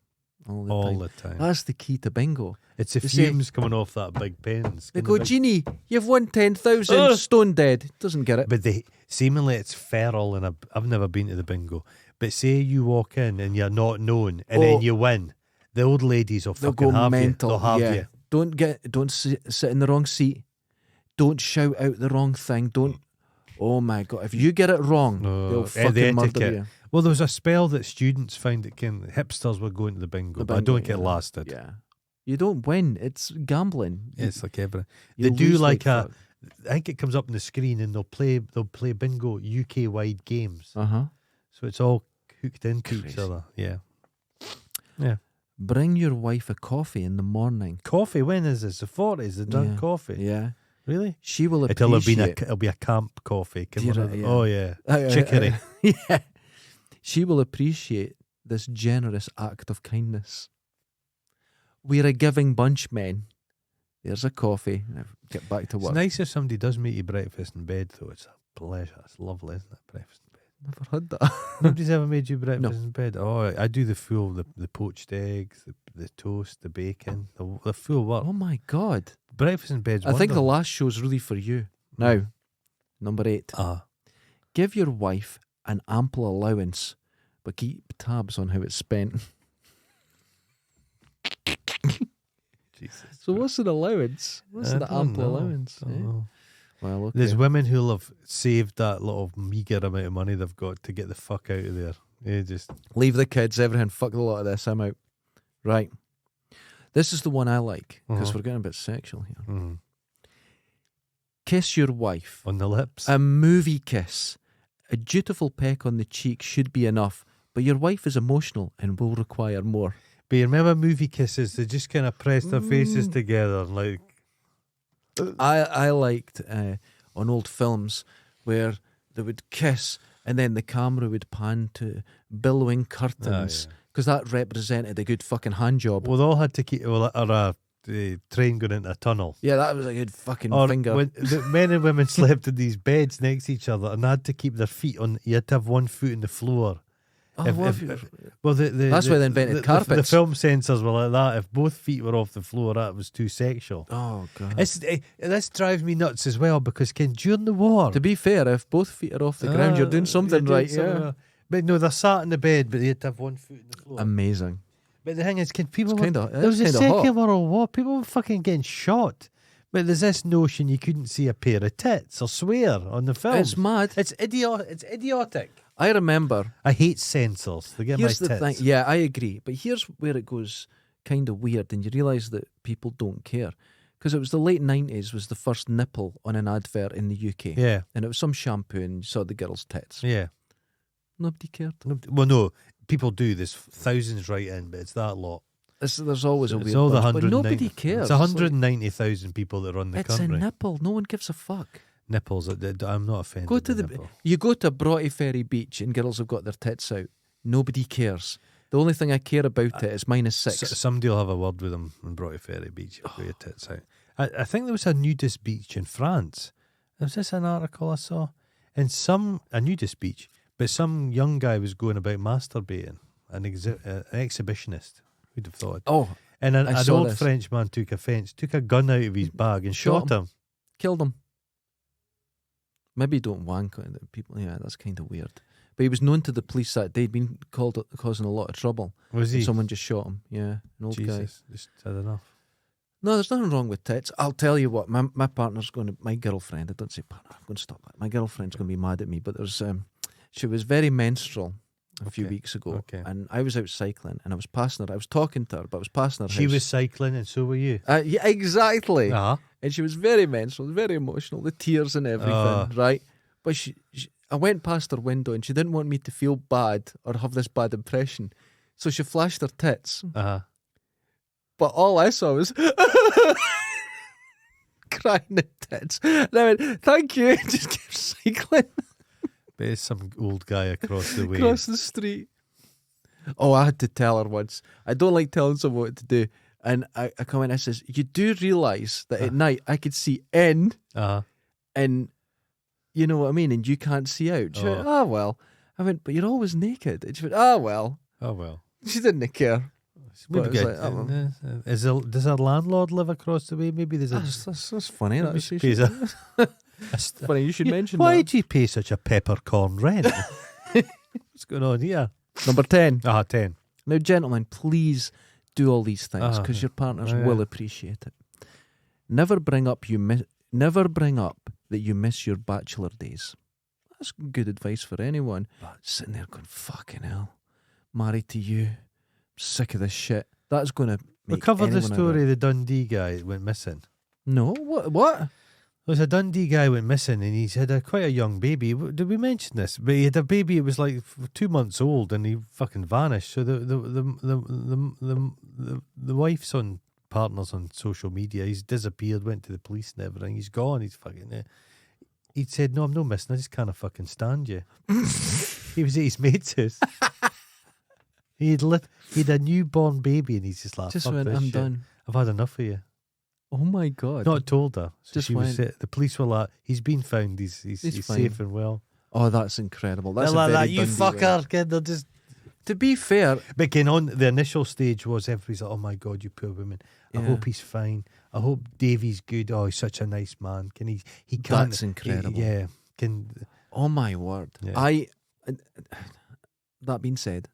All the All time. the time. That's the key to bingo. It's the They say- fumes coming off that big pens. They Can go, the big- Jeannie, you've won 10,000. Stone dead. Doesn't get it. But seemingly it's feral, and I've never been to the bingo. But say you walk in and you're not known, and then you win. The old ladies will They'll fucking go have mental. you. They'll have yeah. you. Don't sit in the wrong seat. Don't shout out the wrong thing. Don't. Oh my God! If you get it wrong, they'll fucking murder etiquette. you. Well, there was a spell that students found that hipsters were going to the bingo, but I don't get lasted. Yeah, you don't win. It's gambling. It's like everything. You They do lose like fuck. I think it comes up on the screen, and they'll play bingo UK wide games. So it's all hooked into each Crazy. other. Yeah. Yeah. Bring your wife a coffee in the morning. Coffee. When is this? The 40s. They drank Yeah. coffee. Yeah, Really? she will It'll appreciate. be a camp coffee. Do you right, yeah. Oh yeah. Chicory. Yeah, she will appreciate this generous act of kindness. We're a giving bunch, men. There's a coffee. Now get back to It's work. nice if somebody does make you breakfast in bed, though. It's a pleasure. It's lovely, isn't it? Breakfast in bed. Never had that. Nobody's ever made you breakfast No. in bed. Oh, I do the poached eggs, the toast, the bacon, the full work. Oh my God! Breakfast in bed's I think the wonderful. last show's really for you. Now, number 8. Give your wife an ample allowance, but keep tabs on how it's spent. Jesus. So what's an allowance? What's I an don't ample know. allowance? Don't eh? know. Well, okay. There's women who'll have saved that little meagre amount of money they've got to get the fuck out of there. They just Leave the kids, everything. Fuck a lot of this. I'm out. Right. This is the one I like because we're getting a bit sexual here. Kiss your wife. on the lips. A movie kiss. A dutiful peck on the cheek should be enough, but your wife is emotional and will require more. But you remember movie kisses? They just kind of press their faces together, and like I liked on old films where they would kiss and then the camera would pan to billowing curtains because that represented a good fucking hand job. well, they all had to keep or a train going into a tunnel. Yeah, that was a good fucking Or finger. when the men and women slept in these beds next to each other, and they had to keep their feet on. You had to have one foot on the floor. Oh, Well, That's why they invented carpets. The film censors were like that. If both feet were off the floor, that was too sexual. oh God. This drives me nuts as well because during the war, To be fair, if both feet are off the ground, you're doing something you're doing right. something Yeah. right. But no, they're sat in the bed, but they had to have one foot on the floor. Amazing. But the thing is, people It's were, kinda- there was a it's kinda Second hot. World War. People were fucking getting shot. But there's this notion you couldn't see a pair of tits or swear on the film. It's mad. It's idiotic. I remember. I hate censors. They get Here's my the tits. thing. Yeah, I agree. But here's where it goes kind of weird, and you realise that people don't care. Because it was the late 90s was the first nipple on an advert in the UK. Yeah, And it was some shampoo and you saw the girl's tits. yeah. Nobody cared. Well, no, people do. There's thousands right in, but it's that lot. There's always a It's weird all the bunch, but 190. nobody cares. It's 190,000 people that run the It's country. a nipple. No one gives a fuck. Nipples. I'm not offended. Go to by the nipple. you go to Broughty Ferry Beach and girls have got their tits out. Nobody cares. The only thing I care about it is -6. Somebody will have a word with them on Broughty Ferry Beach. Put your tits out. I think there was a nudist beach in France. Was this an article I saw? And a nudist beach, but some young guy was going about masturbating. An exhibitionist. Who'd have thought? Oh, And I an saw old this. French man took offence, took a gun out of his bag and Shot shot him. killed him. Maybe don't wank on the people. Yeah, that's kind of weird. But he was known to the police that day. He'd been causing a lot of trouble. Was he? And someone just shot him. Yeah, an old guy. Jesus, just had enough. No, there's nothing wrong with tits. I'll tell you what, my partner's going to, my girlfriend, I don't say partner, I'm going to stop that. My girlfriend's going to be mad at me, but there's, she was very menstrual a few Okay, weeks ago. okay. And I was out cycling and I was passing her. I was talking to her, but I was passing her She house. was cycling and so were you. Yeah, exactly. Uh-huh. And she was very menstrual, very emotional, the tears and everything, right? But I went past her window and she didn't want me to feel bad or have this bad impression. So she flashed her tits. Uh-huh. But all I saw was crying at tits. And I went, thank you. And just kept cycling But it's some old guy across the way. across the street. Oh, I had to tell her once. I don't like telling someone what to do. And I come in and I says, you do realise that at night I could see in Uh-huh. and you know what I mean? And you can't see out. She went, oh, well. I went, but you're always naked. And she went, oh, well. Oh, well. She didn't care. Maybe But it's get, like, oh, does our landlord live across the way? Maybe there's a... That's funny. maybe That's she pays funny. You should mention Why that. do you pay such a peppercorn rent? What's going on here? Number 10. 10. Now, gentlemen, please Do all these things Ah, because your partners yeah. will appreciate it. Never bring up that you miss your bachelor days. That's good advice for anyone sitting there going, fucking hell, married to you, sick of this shit. That's going to We make covered the anyone story of the Dundee guy that went missing. No, what? There's a Dundee guy went missing, and he's had quite a young baby. Did we mention this? But he had a baby. It was like 2 months old, and he fucking vanished. So the wife's on partners on social media. He's disappeared. Went to the police and everything. He's gone. He's fucking. He'd said, "No, I'm no missing. I just can't fucking stand you." He was at his mate's house. He'd a newborn baby, and he's just like, Just "Fuck went, this I'm shit. done. I've had enough of you." Oh my God. Not told her. So Just she was. went. The police were like, "He's been found. He's He's safe fine." and well." Oh, that's incredible. That's They're like a very that. You Dundee way. fucker, kid. They're just. To be fair, But getting on, the initial stage was everybody's like, "Oh my God, you poor woman. I Yeah. hope he's fine. I hope Davey's good. Oh, he's such a nice man. Can he can't." That's incredible. Yeah. Can. oh my word. Yeah. That being said,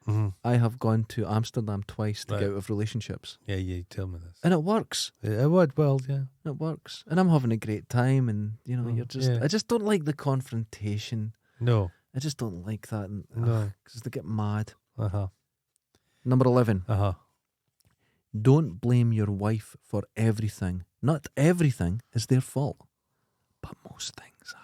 Mhm. I have gone to Amsterdam twice to Right. get out of relationships. Yeah, you tell me this. And it works. It would. Well, yeah. It works. And I'm having a great time, and you're just yeah. I just don't like the confrontation. No. I just don't like that, No. because they get mad. Uh-huh. Number 11. Uh-huh. Don't blame your wife for everything. Not everything is their fault, but most things are.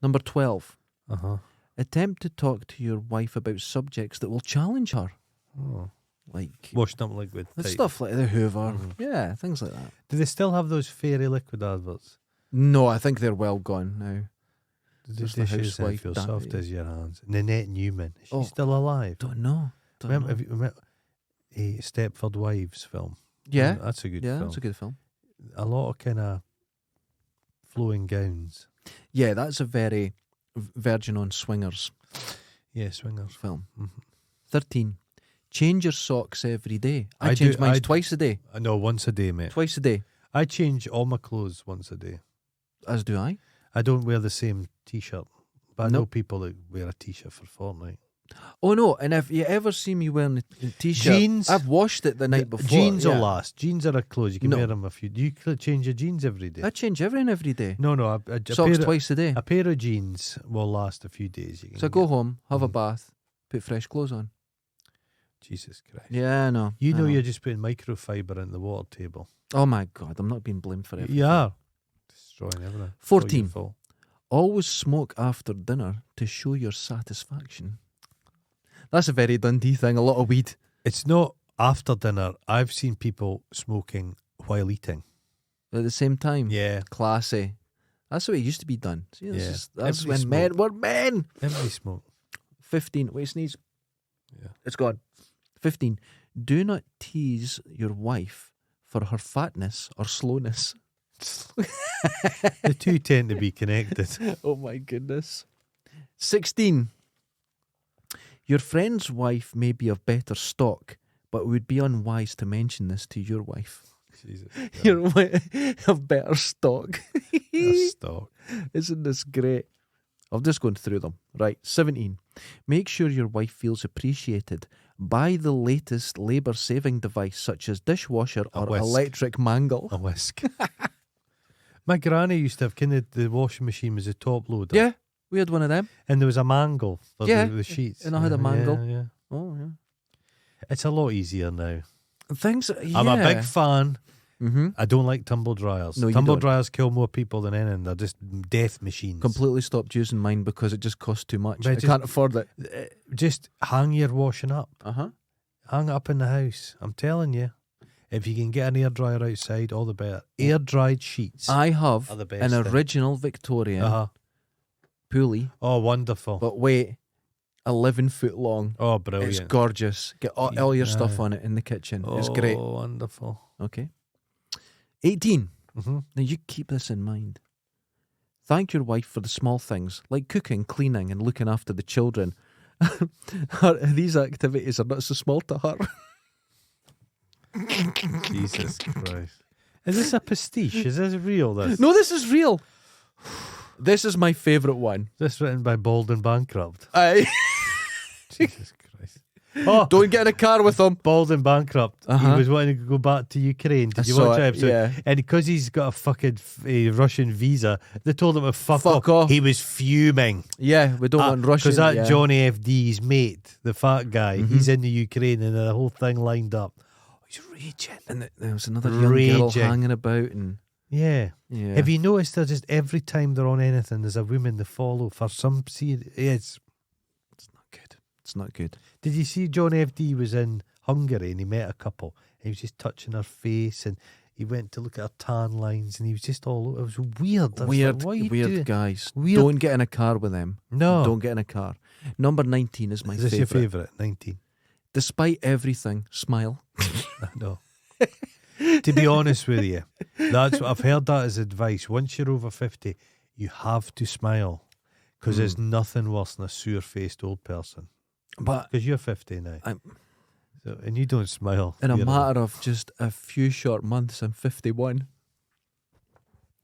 Number 12. Uh-huh. Attempt to talk to your wife about subjects that will challenge her, Oh. like Washed up liquid. the type. stuff like the Hoover. Mhm. Yeah, things like that. Do they still have those fairy liquid adverts? No, I think they're well gone now. The There's the dishes that housewife feel dandy. soft as your hands. Nanette Newman. Is she Oh. still alive? Don't know. Remember, have you remember a Stepford Wives film? Yeah, That's a good yeah, film. it's a good film. A lot of kind of flowing gowns. Yeah, that's a very Virgin on Swingers Yeah, swingers. film. Mhm. 13. Change your socks every day. I I change do- mine I- twice a day. No, once a day, mate. Twice a day, I change all my clothes once a day. as do I. I don't wear the same T-shirt. But I know Nope. people that wear a T-shirt for a fortnight. Oh no, and if you ever see me wearing a t-shirt, Jeans- I've washed it the night before. Jeans yeah. will last. Jeans are a clothes. You can No. wear them if you... Do you change your jeans every day? I change every day. No, a Socks pair, twice a day. a pair of jeans will last a few days. You can So I go get- home, have a Mhm. bath, put fresh clothes on. Jesus Christ. Yeah, I know. You I know you're just putting microfiber in the water table. Oh my God, I'm not being blamed for everything. You are. Destroying everything. 14. It's all your fault. Always smoke after dinner to show your satisfaction. That's a very Dundee thing, a lot of weed. It's not after dinner. I've seen people smoking while eating. At the same time. Yeah. Classy. That's the way it used to be done. See, Yeah. that's Everybody when men were men. Everybody smoke. 15. Wait, sneeze. Yeah. It's gone. 15. Do not tease your wife for her fatness or slowness. The two tend to be connected. Oh my goodness. 16. Your friend's wife may be of better stock, but it would be unwise to mention this to your wife. Jesus. Your wife of better stock. That's stock. Isn't this great? I've just gone through them. Right, 17. Make sure your wife feels appreciated. Buy the latest labour-saving device such as dishwasher A or whisk. electric mangle. A whisk. My granny used to have the washing machine was a top loader. Yeah, we had one of them. And there was a mangle for Yeah, the sheets. and I had a Yeah, mangle. Yeah. Oh, yeah. It's a lot easier now. Things, yeah. I'm a big fan. Mm-hmm. I don't like tumble dryers. No, you Tumble don't. dryers kill more people than anything. They're just death machines. Completely stopped using mine because it just costs too much. But I just- can't afford it. Just hang your washing up. Uh-huh. Hang it up in the house. I'm telling you. If you can get an air dryer outside, all the better. Air dried sheets. I have Are the best an thing. original Victorian Uh-huh. pulley, Oh, wonderful. but wait, 11 foot long. Oh, It's brilliant. gorgeous. Get all your stuff Aye. on it in the kitchen. It's great. Oh, wonderful. Okay. 18. Mm-hmm. Now you keep this in mind. Thank your wife for the small things like cooking, cleaning, and looking after the children. These activities are not so small to her. Jesus Christ. Is this a pastiche? Is this real? This? No, this is real. This is my favourite one. This written by Bald and Bankrupt. I Jesus Christ. Oh, Don't get in a car with him. Bald and bankrupt. Uh-huh. He was wanting to go back to Ukraine. Did you saw watch that it, episode? yeah. And because he's got a fucking Russian visa, they told him to fuck Fuck off. He was fuming. Yeah, we don't want Russian. Because that yeah. Johnny FD's mate, the fat guy, Mhm. he's in the Ukraine and the whole thing lined up. Oh, he's raging. And there was another young girl Raging. hanging about, and Yeah. yeah. Have you noticed that just every time they're on anything, there's a woman they follow for some it's not good. It's not good. Did you see John FD was in Hungary and he met a couple and he was just touching her face and he went to look at her tan lines and he was just all, it was weird. I was Weird, like, what are you weird doing? guys. Weird. Don't get in a car with them. No. Don't get in a car. Number 19 is my Is this favourite. your favourite? 19. Despite everything, smile. No. To be honest with you, that's what I've heard that as advice. Once you're over 50, you have to smile because there's nothing worse than a sore-faced old person. But Because you're 50 now. I'm- So, and you don't smile. in a You're matter of just a few short months, I'm 51.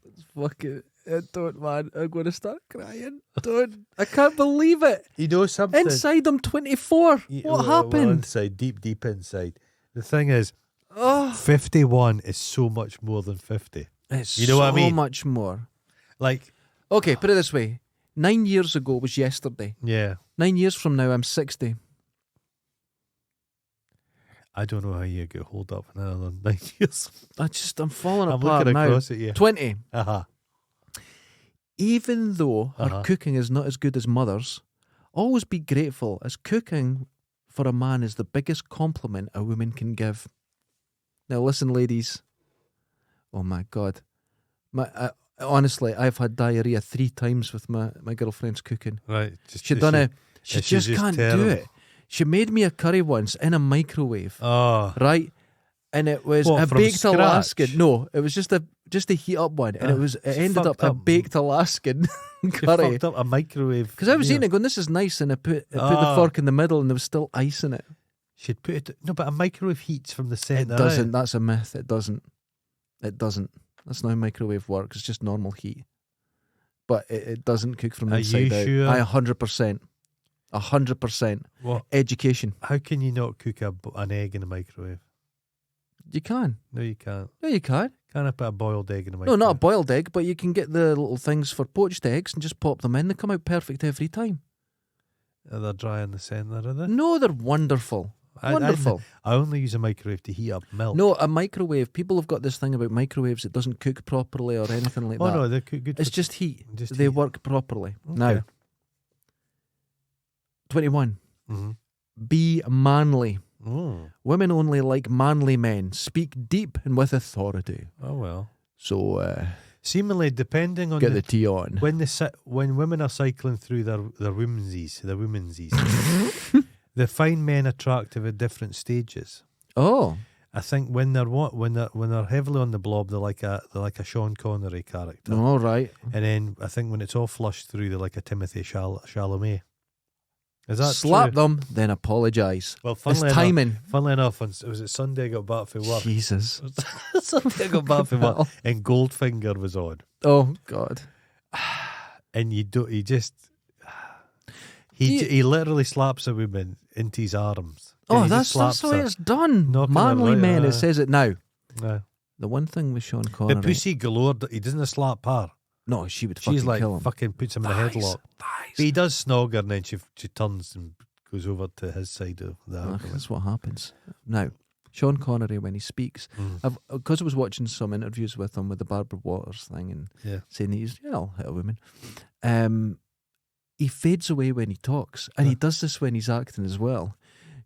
It's fucking... Don't, man. I'm going to start crying. Don't. I can't believe it. You know something? Inside, I'm 24. What happened? Well, inside, deep inside. The thing is, Oh, 51 is so much more than 50. it's You know what I mean? so much more. Like, Okay, put it this way. 9 years ago was yesterday. yeah, 9 years from now, I'm 60. I don't know how you get hold up in another 9 years. I'm falling I'm apart looking now. across at you. 20. Uh-huh. Even though her Uh-huh. cooking is not as good as mother's, always be grateful, as cooking for a man is the biggest compliment a woman can give. Now listen, ladies. Oh my God. Honestly, I've had diarrhea 3 times with my girlfriend's cooking. Right. She done it. She she's just just can't terrible. do it. She made me a curry once in a microwave, Oh, right? And it was What, a from baked scratch? Alaskan. No, it was just a heat up one, and it she ended up fucked a up. baked Alaskan you curry. fucked up a microwave. Because I was meal. eating it, going, "This is nice," and I put the Ah. fork in the middle, and there was still ice in it. She'd put it. No, but a microwave heats from the It centre. doesn't. That's a myth. It doesn't. It doesn't. That's not how microwave works. It's just normal heat. But it doesn't cook from the Are inside you out. sure? 100%. 100%. What? Education. How can you not cook an egg in a microwave? You can. No, you can't. No, you can. Can I put a boiled egg in a No, microwave? not a boiled egg, but you can get the little things for poached eggs and just pop them in. They come out perfect every time. Are they dry in the centre, are they? No, they're wonderful. Wonderful. I only use a microwave to heat up milk. No, a microwave. People have got this thing about microwaves. It doesn't cook properly or anything like Oh, that. no, they're good. It's for- just heat. just They heat. work properly. Okay. Now, 21. Mhm. Be manly. Oh. Women only like manly men. Speak deep and with authority. Oh, well. So, Seemingly, depending on get the tea on. when women are cycling through their womensies, they find men attractive at different stages. Oh, I think when they're heavily on the blob, they're like a Sean Connery character, all right. and then I think when it's all flushed through, they're like a Timothy Chalamet. Is that Slap true? them, then apologise. Well, It's funnily timing. enough, was it Sunday I got back from work? Jesus. Sunday I got back from work, and Goldfinger was on, Oh, God. and he just Do you- he literally slaps a woman into his arms. Oh, He that's just slaps the way her. it's done. Knocking her Manly right men, out. it says it now. Yeah. The one thing with Sean The Connery. pussy galore. He doesn't slap her. No, she would fucking She's like kill him. fucking puts him in a Thighs, headlock. thighs. But he does snog her, and then she turns and goes over to his side of the Ugh, argument. that's what happens. Now, Sean Connery, when he speaks, Mm. because I was watching some interviews with him with the Barbara Waters thing and Yeah. saying that he's, I'll hit a woman. He fades away when he talks, and he does this when he's acting as well.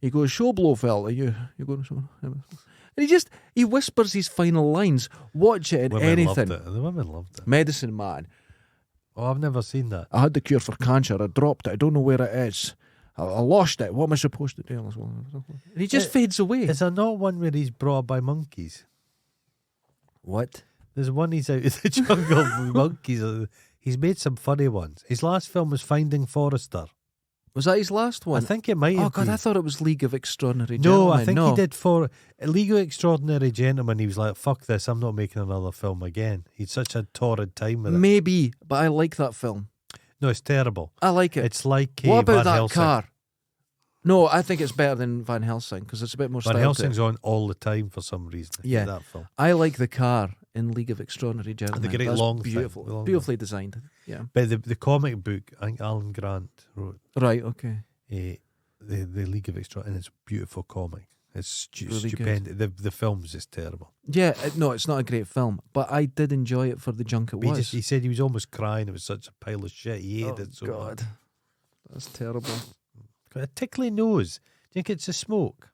He goes, "Show Blofeld, you going to?" And he whispers his final lines. Watch it in Women anything. loved it. The women loved it. Medicine Man. Oh, I've never seen that. I had the cure for cancer. I dropped it. I don't know where it is. I lost it. What am I supposed to do? And he just fades away. Is there not one where he's brought up by monkeys? What? There's one he's out in the jungle with monkeys. He's made some funny ones. His last film was Finding Forrester. Was that his last one? I think it might have Oh, God, been. I thought it was League of Extraordinary No, Gentlemen. I think he did for Illegal Extraordinary Gentleman. He was like, fuck this, I'm not making another film again. He'd such a torrid time with it. Maybe, but I like that film. No, it's terrible. I like it. It's like what about Van that Helsing. car? No, I think it's better than Van Helsing because it's a bit more Van style to it. Helsing's on all the time for some reason. I hate Yeah. that film. I like the car in League of Extraordinary Gentlemen. great That's long thing, beautiful, the long beautifully designed. Yeah. But the comic book, I think Alan Grant wrote Right. Okay. the League of Extra, and it's a beautiful comic. It's Really stupendous. The film's just terrible. Yeah. No, it's not a great film, but I did enjoy it for the junk it But was. he said he was almost crying. It was such a pile of shit. He hated it so much. God, that's terrible. Got a tickly nose. Do you think it's the smoke?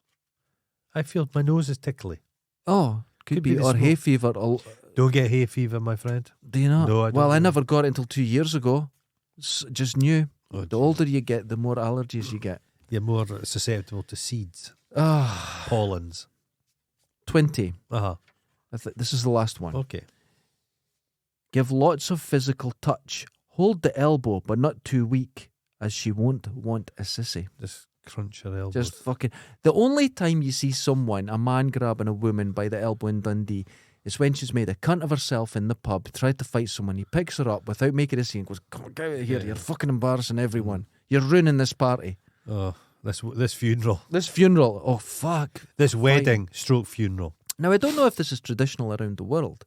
I feel my nose is tickly. Oh, could be the or hay smoke. fever. Or, Don't get hay fever, my friend. do you not? No, I don't Well, I get it. never got it until 2 years ago. Just knew. Oh, The older you get, the more allergies you get. You're more susceptible to seeds, Ah, pollens. 20. Uh-huh. This is the last one. Okay. Give lots of physical touch. Hold the elbow, but not too weak, as she won't want a sissy. Just crunch your elbows. Just fucking. The only time you see someone, a man grabbing a woman by the elbow in Dundee, is when she's made a cunt of herself in the pub, tried to fight someone. He picks her up without making a scene, goes, "Come on, get out of here! Yeah. You're fucking embarrassing everyone. You're ruining this party, Oh, this funeral. this funeral. Oh fuck!" This wedding stroke funeral. Now I don't know if this is traditional around the world,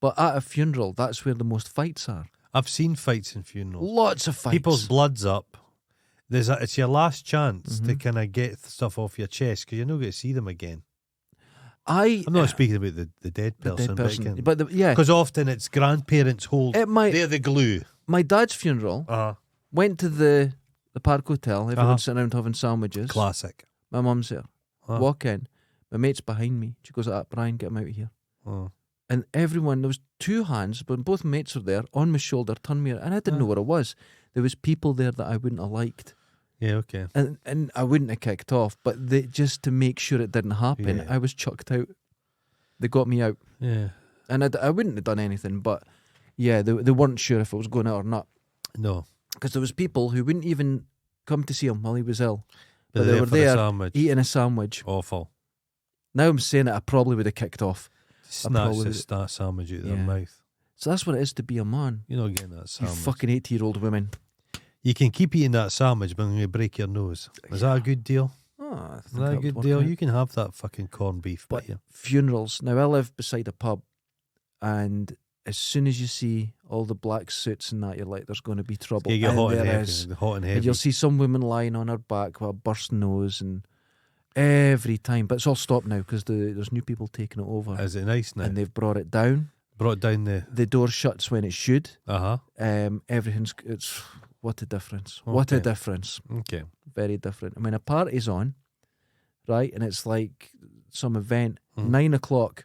but at a funeral, that's where the most fights are. I've seen fights in funerals. Lots of fights. People's blood's up. It's your last chance to Mhm. kind of get stuff off your chest because you're not going to see them again. I'm not speaking about the dead the person, dead person, but yeah, because often it's grandparents hold. it might. They're the glue. My dad's funeral went to the Park Hotel. Everyone's sitting around having sandwiches. Classic. My mum's there. Uh-huh. Walk in. My mate's behind me. She goes, Brian, get him out of here. Oh. And everyone, there was two hands, but both mates were there on my shoulder, turned me around, and I didn't know what it was. There was people there that I wouldn't have liked. Yeah, okay. And I wouldn't have kicked off, but just to make sure it didn't happen, Yeah. I was chucked out. They got me out. Yeah. And I wouldn't have done anything, but yeah, they weren't sure if it was going out or not. No. Because there was people who wouldn't even come to see him while he was ill. But They were for the there sandwich. eating a sandwich. Awful. Now I'm saying it, I probably would have kicked off. Snatch probably the would- sandwich out of their Yeah. mouth. So that's what it is to be a man. You're not getting that You sandwich. fucking 80-year-old women. You can keep eating that sandwich, but I'm going to break your nose. Is that a good deal? Oh, I Is think that a would good work deal? out. You can have that fucking corned beef, But but funerals. Now I live beside a pub, and as soon as you see all the black suits and that, you're like, there's going to be trouble. you get And hot and there heavy. is. Hot and heavy. And you'll see some woman lying on her back with a burst nose, and every time. But it's all stopped now because there's new people taking it over, Is it nice now? and they've brought it down. Brought down the door shuts when it should. uh-huh. It's what a difference. What a Okay. difference. Okay. Very different. I mean, a party's on, right? And it's like some event. Mm. 9 o'clock,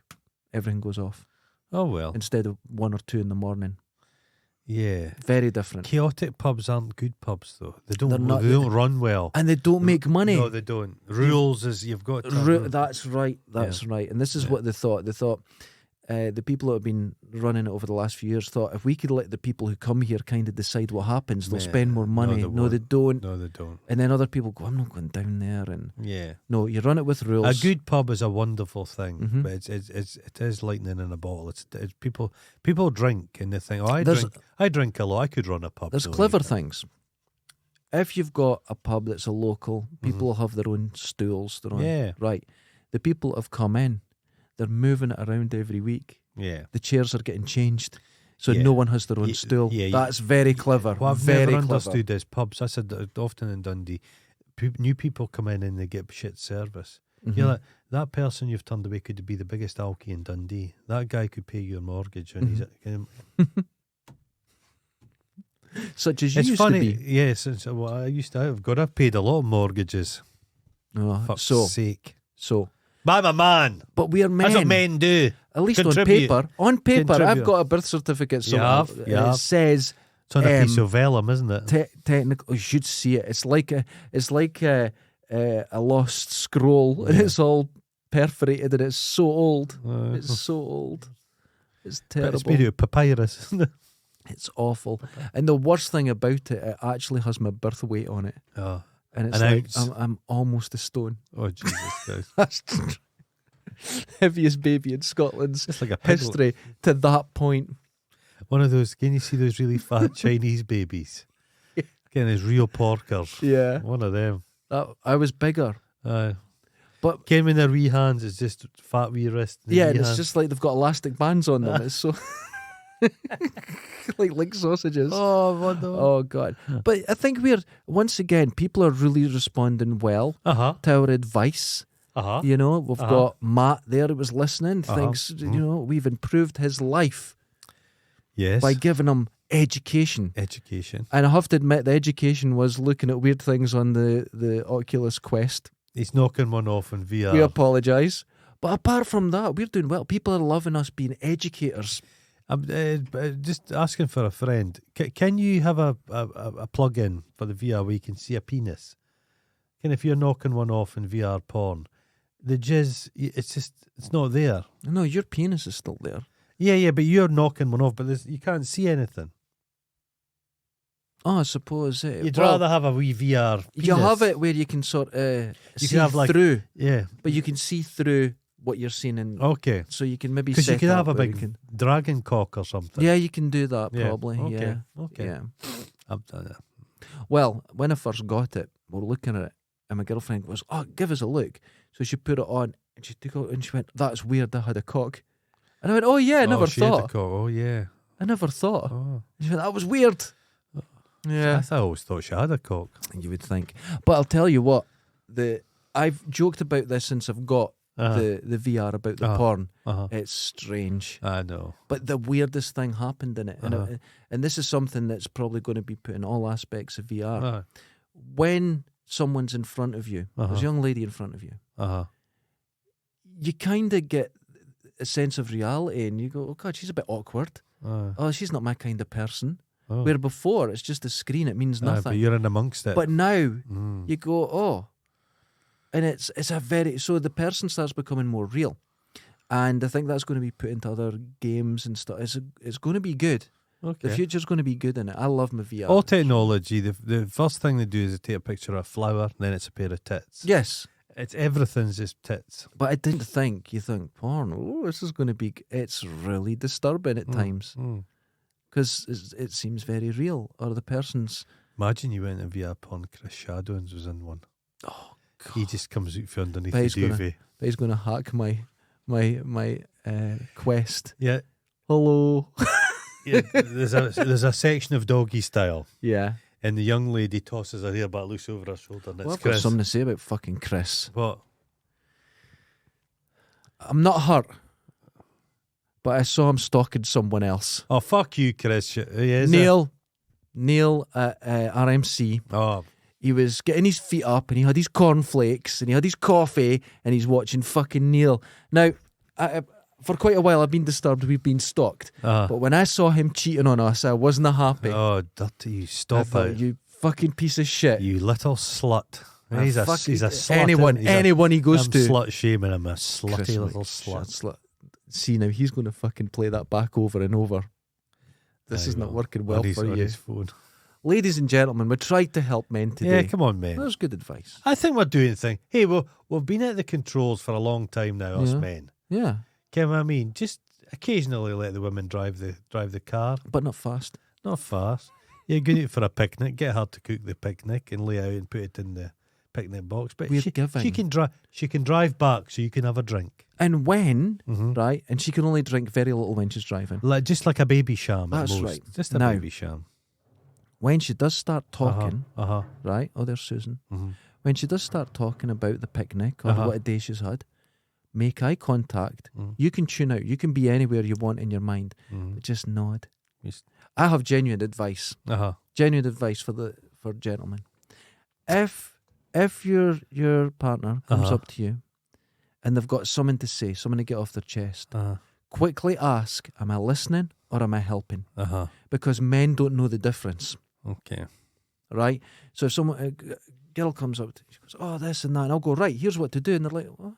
everything goes off Oh well. instead of 1 or 2 in the morning. Yeah. Very different. Chaotic pubs aren't good pubs though. They They're don't not- they don't run well. And they don't make money. No, they don't. Rules is you've got to That's right. That's right. And this is Yeah. what they thought. They thought the people that have been running it over the last few years thought if we could let the people who come here kind of decide what happens, they'll Yeah. spend more money. they No, they won't. don't. No, they don't. And then other people go, I'm not going down there. And Yeah. no, you run it with rules. A good pub is a wonderful thing, Mhm. but it is lightning in a bottle. It's people drink and they think, oh, There's- I drink a lot. I could run a pub. There's No, clever you can't. things. If you've got a pub that's a local, people have their own stools. Their own, Yeah. right. The people have come in. They're moving it around every week. Yeah. The chairs are getting changed, so Yeah. no one has their own Ye- stool. yeah, ye- That's very clever. What I've very never clever. understood is pubs. I said that often in Dundee, new people come in and they get shit service. Mhm. You're like, that person you've turned away could be the biggest alky in Dundee. That guy could pay your mortgage, and Such as you it's used funny. to be. Yes, well, I've paid a lot of mortgages. Oh, Fuck's so, sake. but I'm a man. we are men. That's what men do. At least Contribute. on paper, I've Contribute. got a birth certificate. So You have, you have. it says It's on a piece of vellum, isn't it? technical. You should see it. It's like a lost scroll. And it's all perforated, and it's so old. It's so old. It's But terrible. it's made out of papyrus, isn't it? It's awful. And the worst thing about it actually has my birth weight on it. Oh, And it's An like ounce. I'm almost a stone. oh Jesus Christ. That's the heaviest baby in Scotland's It's like a pig. history to that point. One of those, can you see those really fat Chinese babies? Getting his real porkers. Yeah. One of them. I was bigger. But came in their wee hands. It's just fat wee wrist. and it's just like they've got elastic bands on them. It's so like sausages. Oh, what the... Oh God! But I think once again, people are really responding well Uh-huh. to our advice. Uh-huh. You know, we've got Matt there who was listening. Uh-huh. Thinks we've improved his life Yes. by giving him education. Education. And I have to admit, the education was looking at weird things on the Oculus Quest. He's knocking one off in VR. We apologise. But apart from that, we're doing well. People are loving us being educators. I'm just asking for a friend. Can you have a plug-in for the VR where you can see a penis? And if you're knocking one off in VR porn, the jizz, it's not there. No, your penis is still there. Yeah, but you're knocking one off, but you can't see anything. Oh, I suppose. You'd rather have a wee VR penis. You have it where you can sort of see have, like, through. Yeah. But you can see through what you're seeing. Okay. So you can maybe Because you set could up have a where big you can... dragon cock or something. Yeah, you can do that Yeah. probably. Okay. Yeah. Okay. Yeah. I've done it. Well, when I first got it, we were looking at it, and my girlfriend was, "Oh, give us a look." So she put it on, and she took it, and she went, "That's weird. I had a cock." And I went, "Oh yeah, I never she had thought. the cock. Oh yeah. I never thought." Oh. And she went, "That was weird." Yeah, I always thought she had a cock. you would think. But I'll tell you what, I've joked about this since I've got the VR about the porn. It's strange. I know. But the weirdest thing happened in it. And this is something that's probably going to be put in all aspects of VR. When someone's in front of you, there's a young lady in front of you, you kind of get a sense of reality and you go, "Oh God, she's a bit awkward. Oh, she's not my kind of person." Where before, it's just a screen, it means nothing. But you're in amongst it. But now, you go, "Oh." And it's a very... So the person starts becoming more real. And I think that's going to be put into other games and stuff. It's going to be good. Okay. The future's going to be good in it. I love my VR. All technology, the first thing they do is they take a picture of a flower, then it's a pair of tits. Yes. Everything's just tits. But I didn't think, you think, porn, this is going to be... It's really disturbing at times. Because it seems very real. Or the person's... Imagine you went in VR porn, Chris Shadowins was in one. Oh, God. He just comes out from underneath But the duvet. But he's going to hack my Quest. Yeah. Hello. Yeah, there's a section of doggy style, Yeah. and the young lady tosses her hair back loose over her shoulder, and it's Well, I've got Chris. something to say about fucking Chris. What? I'm not hurt, but I saw him stalking someone else. Oh, fuck you, Chris. Yeah, is Neil at RMC. it? Oh, He was getting his feet up and he had his cornflakes and he had his coffee and he's watching fucking Neil. Now, for quite a while I've been disturbed, we've been stalked. But when I saw him cheating on us, I wasn't happy. oh, dirty! You I stop thought, it, you fucking piece of shit. you little slut. He's a slut. Anyone he goes I'm to. slut shaming him, a slutty Chris, little like, slut. See, now he's going to fucking play that back over and over. This is not working well for you. His phone. Ladies and gentlemen, we tried to help men today. Yeah, come on, man. That was good advice. I think we're doing the thing. Hey, we've been at the controls for a long time now, us men. Yeah. Can I mean, just occasionally let the women drive the car. But not fast. Not fast. Yeah, go out for a picnic. Get her to cook the picnic and lay out and put it in the picnic box. But We're she giving. can drive back so you can have a drink. And when, Mm-hmm. right, and she can only drink very little when she's driving. Just like a baby sham. That's at most. right. Just a Now, baby sham. When she does start talking, right? Oh, there's Susan. Mm-hmm. When she does start talking about the picnic or what a day she's had, make eye contact. You can tune out. You can be anywhere you want in your mind, but just nod. I have genuine advice. Genuine advice for gentlemen. If your partner comes up to you and they've got something to say, something to get off their chest, quickly ask, am I listening or am I helping? Because men don't know the difference. Okay. Right? So if a girl comes up, she goes, oh, this and that, and I'll go, right, here's what to do. And they're like, what?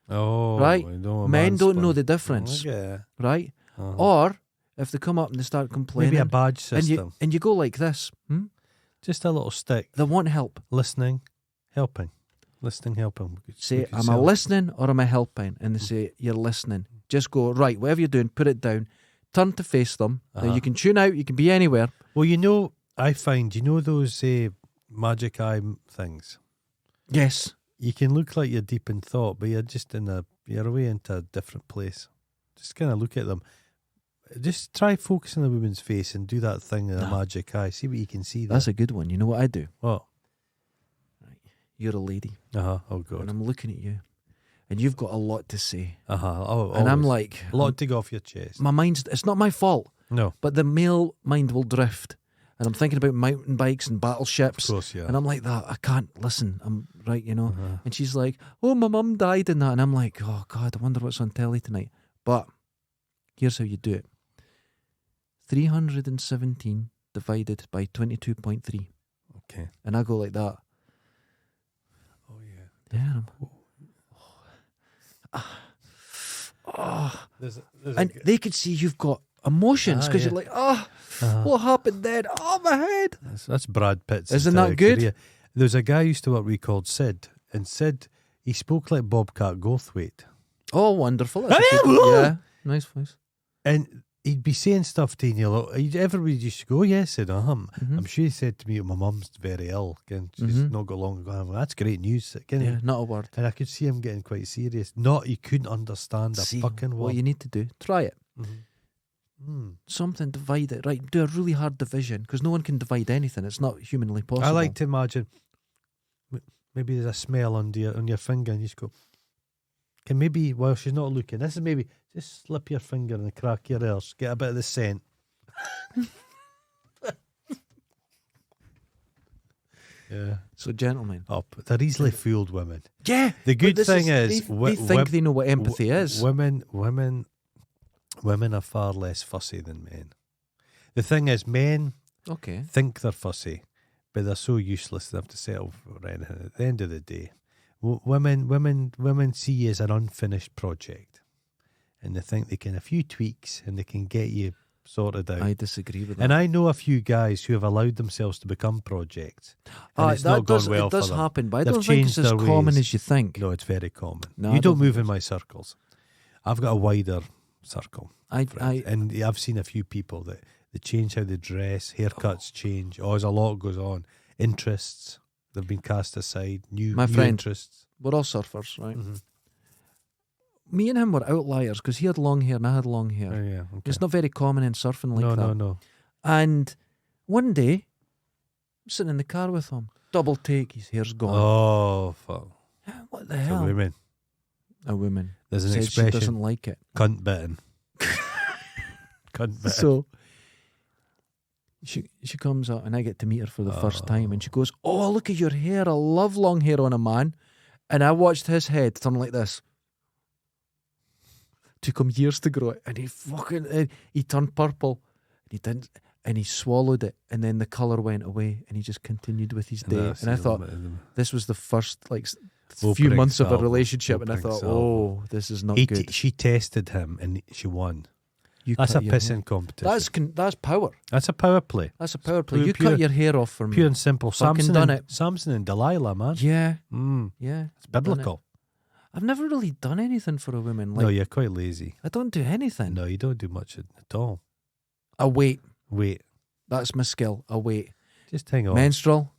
Oh, right? Men don't know the difference. Yeah. Right? Or if they come up and they start complaining. Maybe a badge system. And you go like this. Just a little stick. They want help. Listening, helping. Listening, helping. Say, am I listening or am I helping? And they say, you're listening. Just go, right, whatever you're doing, put it down. Turn to face them. Now you can tune out, you can be anywhere. Well, I find, those magic eye things? Yes. You can look like you're deep in thought, but you're just you're away into a different place. Just kind of look at them. Just try focusing on a woman's face and do that thing in a magic eye. See what you can see there. That's a good one. You know what I do? What? Right. You're a lady. Oh, And God. I'm looking at you. And you've got a lot to say. Oh, and I'm always. like... A lot to go off your chest. My mind's... It's not my fault. No. But the male mind will drift. And I'm thinking about mountain bikes and battleships. Of course, yeah. And I'm like that. I can't listen. I'm right, you know. And she's like, oh, my mum died in that. And I'm like, oh, God, I wonder what's on telly tonight. But here's how you do it. 317 divided by 22.3. Okay. And I go like that. Oh, yeah. Yeah. There's And they could see you've got emotions because yeah. you're like, what happened then? Oh, my head. That's Brad Pitt's. Isn't that good? Career. There's a guy who used to work with me called Sid. And Sid, he spoke like Bobcat Goldthwait. Oh, wonderful. Yeah. Nice voice. And he'd be saying stuff to you, everybody used to go, yes, Sid, Mm-hmm. I'm sure he said to me, my mum's very ill, and she's not got long ago. I'm like, that's great news. Yeah, not a word. And I could see him getting quite serious. You couldn't understand a fucking word. What you need to do, try it. Mm-hmm. Something, divide it. Right, do a really hard division because no one can divide anything. It's not humanly possible. I like to imagine maybe there's a smell on your finger and you just go, can maybe, while she's not looking, this is maybe just slip your finger in the crack of your ears, get a bit of the scent. Yeah. So, gentlemen. They're easily fooled, women. Yeah. The good thing is, they think they know what empathy is. Women are far less fussy than men. The thing is, men think they're fussy, but they're so useless they have to settle for anything. At the end of the day, women see you as an unfinished project, and they think they can a few tweaks and they can get you sorted out. I disagree with that. And I know a few guys who have allowed themselves to become projects, and it's not gone well it does for them. happen, but I They've don't think it's changed as their common ways. as you think. No, it's very common. No, You I don't don't move think in my circles. I've got a wider circle. And I've seen a few people that they change how they dress, haircuts change. There's a lot goes on. Interests, they've been cast aside. New interests. We're all surfers, right? Mm-hmm. Me and him were outliers because he had long hair and I had long hair. Oh, yeah, okay. It's not very common in surfing like that. No. And one day, I'm sitting in the car with him. Double take, his hair's gone. Oh, fuck. What the It's hell? a woman. There's an said expression. she doesn't like it. Cunt bitten. Cunt bitten. So she comes up and I get to meet her for the first time and she goes, oh, look at your hair. I love long hair on a man. And I watched his head turn like this. Took him years to grow it. And he turned purple. And he didn't. And he swallowed it. And then the colour went away. And he just continued with his day. And I thought, this was the first few months of a relationship. And I thought, this is not good. She tested him and she won. That's a pissing competition. That's power. That's a power play. That's a power play. You cut your hair off for me. Pure and simple. Fucking done it. Samson and Delilah, man. Yeah. Yeah. It's biblical. I've never really done anything for a woman. No, you're quite lazy. I don't do anything. No, you don't do much at all. I wait. Wait. That's my skill. I wait. Just hang on. Menstrual.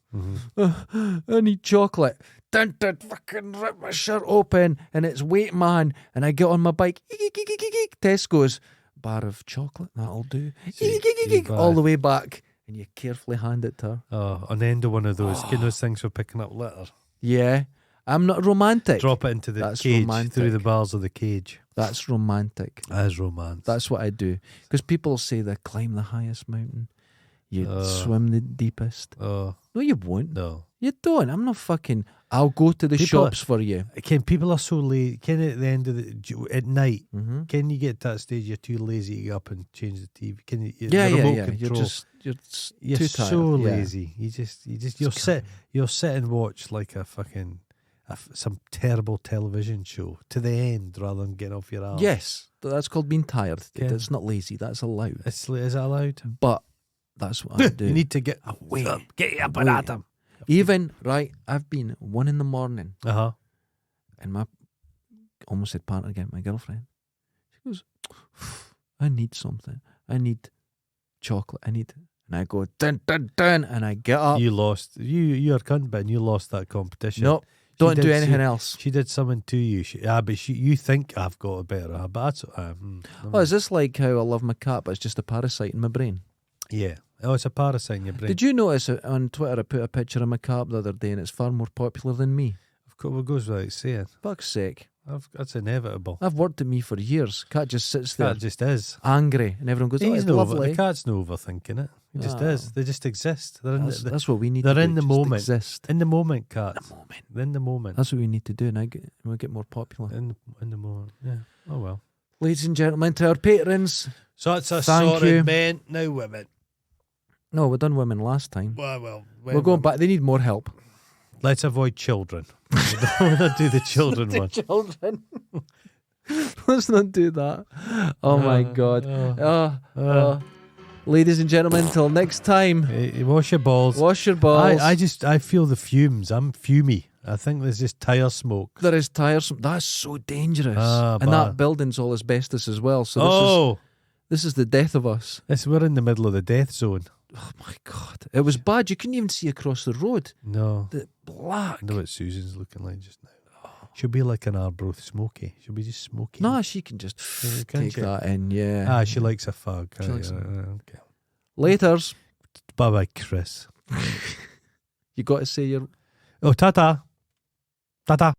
I need chocolate. Dun, fucking rip my shirt open and it's wait man. And I get on my bike. Tesco's. Bar of chocolate, that'll do. All the way back, and you carefully hand it to her. Oh, on the end of one of those, get those things for picking up litter. Yeah, I'm not romantic. Drop it into the cage, through the bars of the cage. That's romantic. That is romance. That's what I do. Because people say they climb the highest mountain, you swim the deepest. No, you won't. No. You don't. I'm not fucking. I'll go to the shops for you. People are so lazy. Can at the end of at night, can you get to that stage you're too lazy to get up and change the TV? Can you? Yeah. Control, you're too tired. So lazy. You'll sit and watch like a fucking some terrible television show to the end rather than getting off your arse. Yes, that's called being tired. Yeah. That's not lazy. That's allowed. Is it allowed? But that's what I do. You need to get away. Get up and at him. Even, right, I've been 1 a.m. And my, almost said partner again, my girlfriend, she goes, I need something. I need chocolate. And I go, dun, dun, dun, and I get up. You lost. You're cunt, but you lost that competition. Nope. Don't did do anything say- else. She did something to you. But you think I've got a better habit. But that's Oh, is this like how I love my cat, but it's just a parasite in my brain? yeah. Oh, it's a parasite in your brain. Did you notice on Twitter I put a picture of my cat the other day and it's far more popular than me? Of course, it goes without saying. Fuck's sake. That's inevitable. I've worked at me for years. Cat just sits there That just is. angry and everyone goes, oh, He's it's no lovely. the cat's no overthinking it. It just is. They just exist. They're in That's what we need they're to do. in the just moment. Exist. in the moment, cats. The moment. In the moment. That's what we need to do and we'll get more popular. In the moment. Yeah. Oh well. Ladies and gentlemen, to our patrons. So it's a Thank sorted you. men, now women. No, we done women last time. Well. We're going back. They need more help. Let's avoid children. We don't want to do the children one. Children. Let's not do that. Oh my God. Ladies and gentlemen, until next time, Wash your balls. wash your balls. I feel the fumes. I'm fumey. I think there's just tire smoke. There is tiresome. That's so dangerous. Ah, and bah. that building's all asbestos as well. So this is the death of us. We're in the middle of the death zone. Oh my God. It was bad. You couldn't even see across the road. No. The black. I know what Susan's looking like just now. She'll be like an Arbroath smoky. She'll be just smoky. No, she can just Can't take she? that in, yeah. She likes a fag. She likes okay. Laters. Bye bye, Chris. You got to say your Oh, ta-ta. Ta-ta.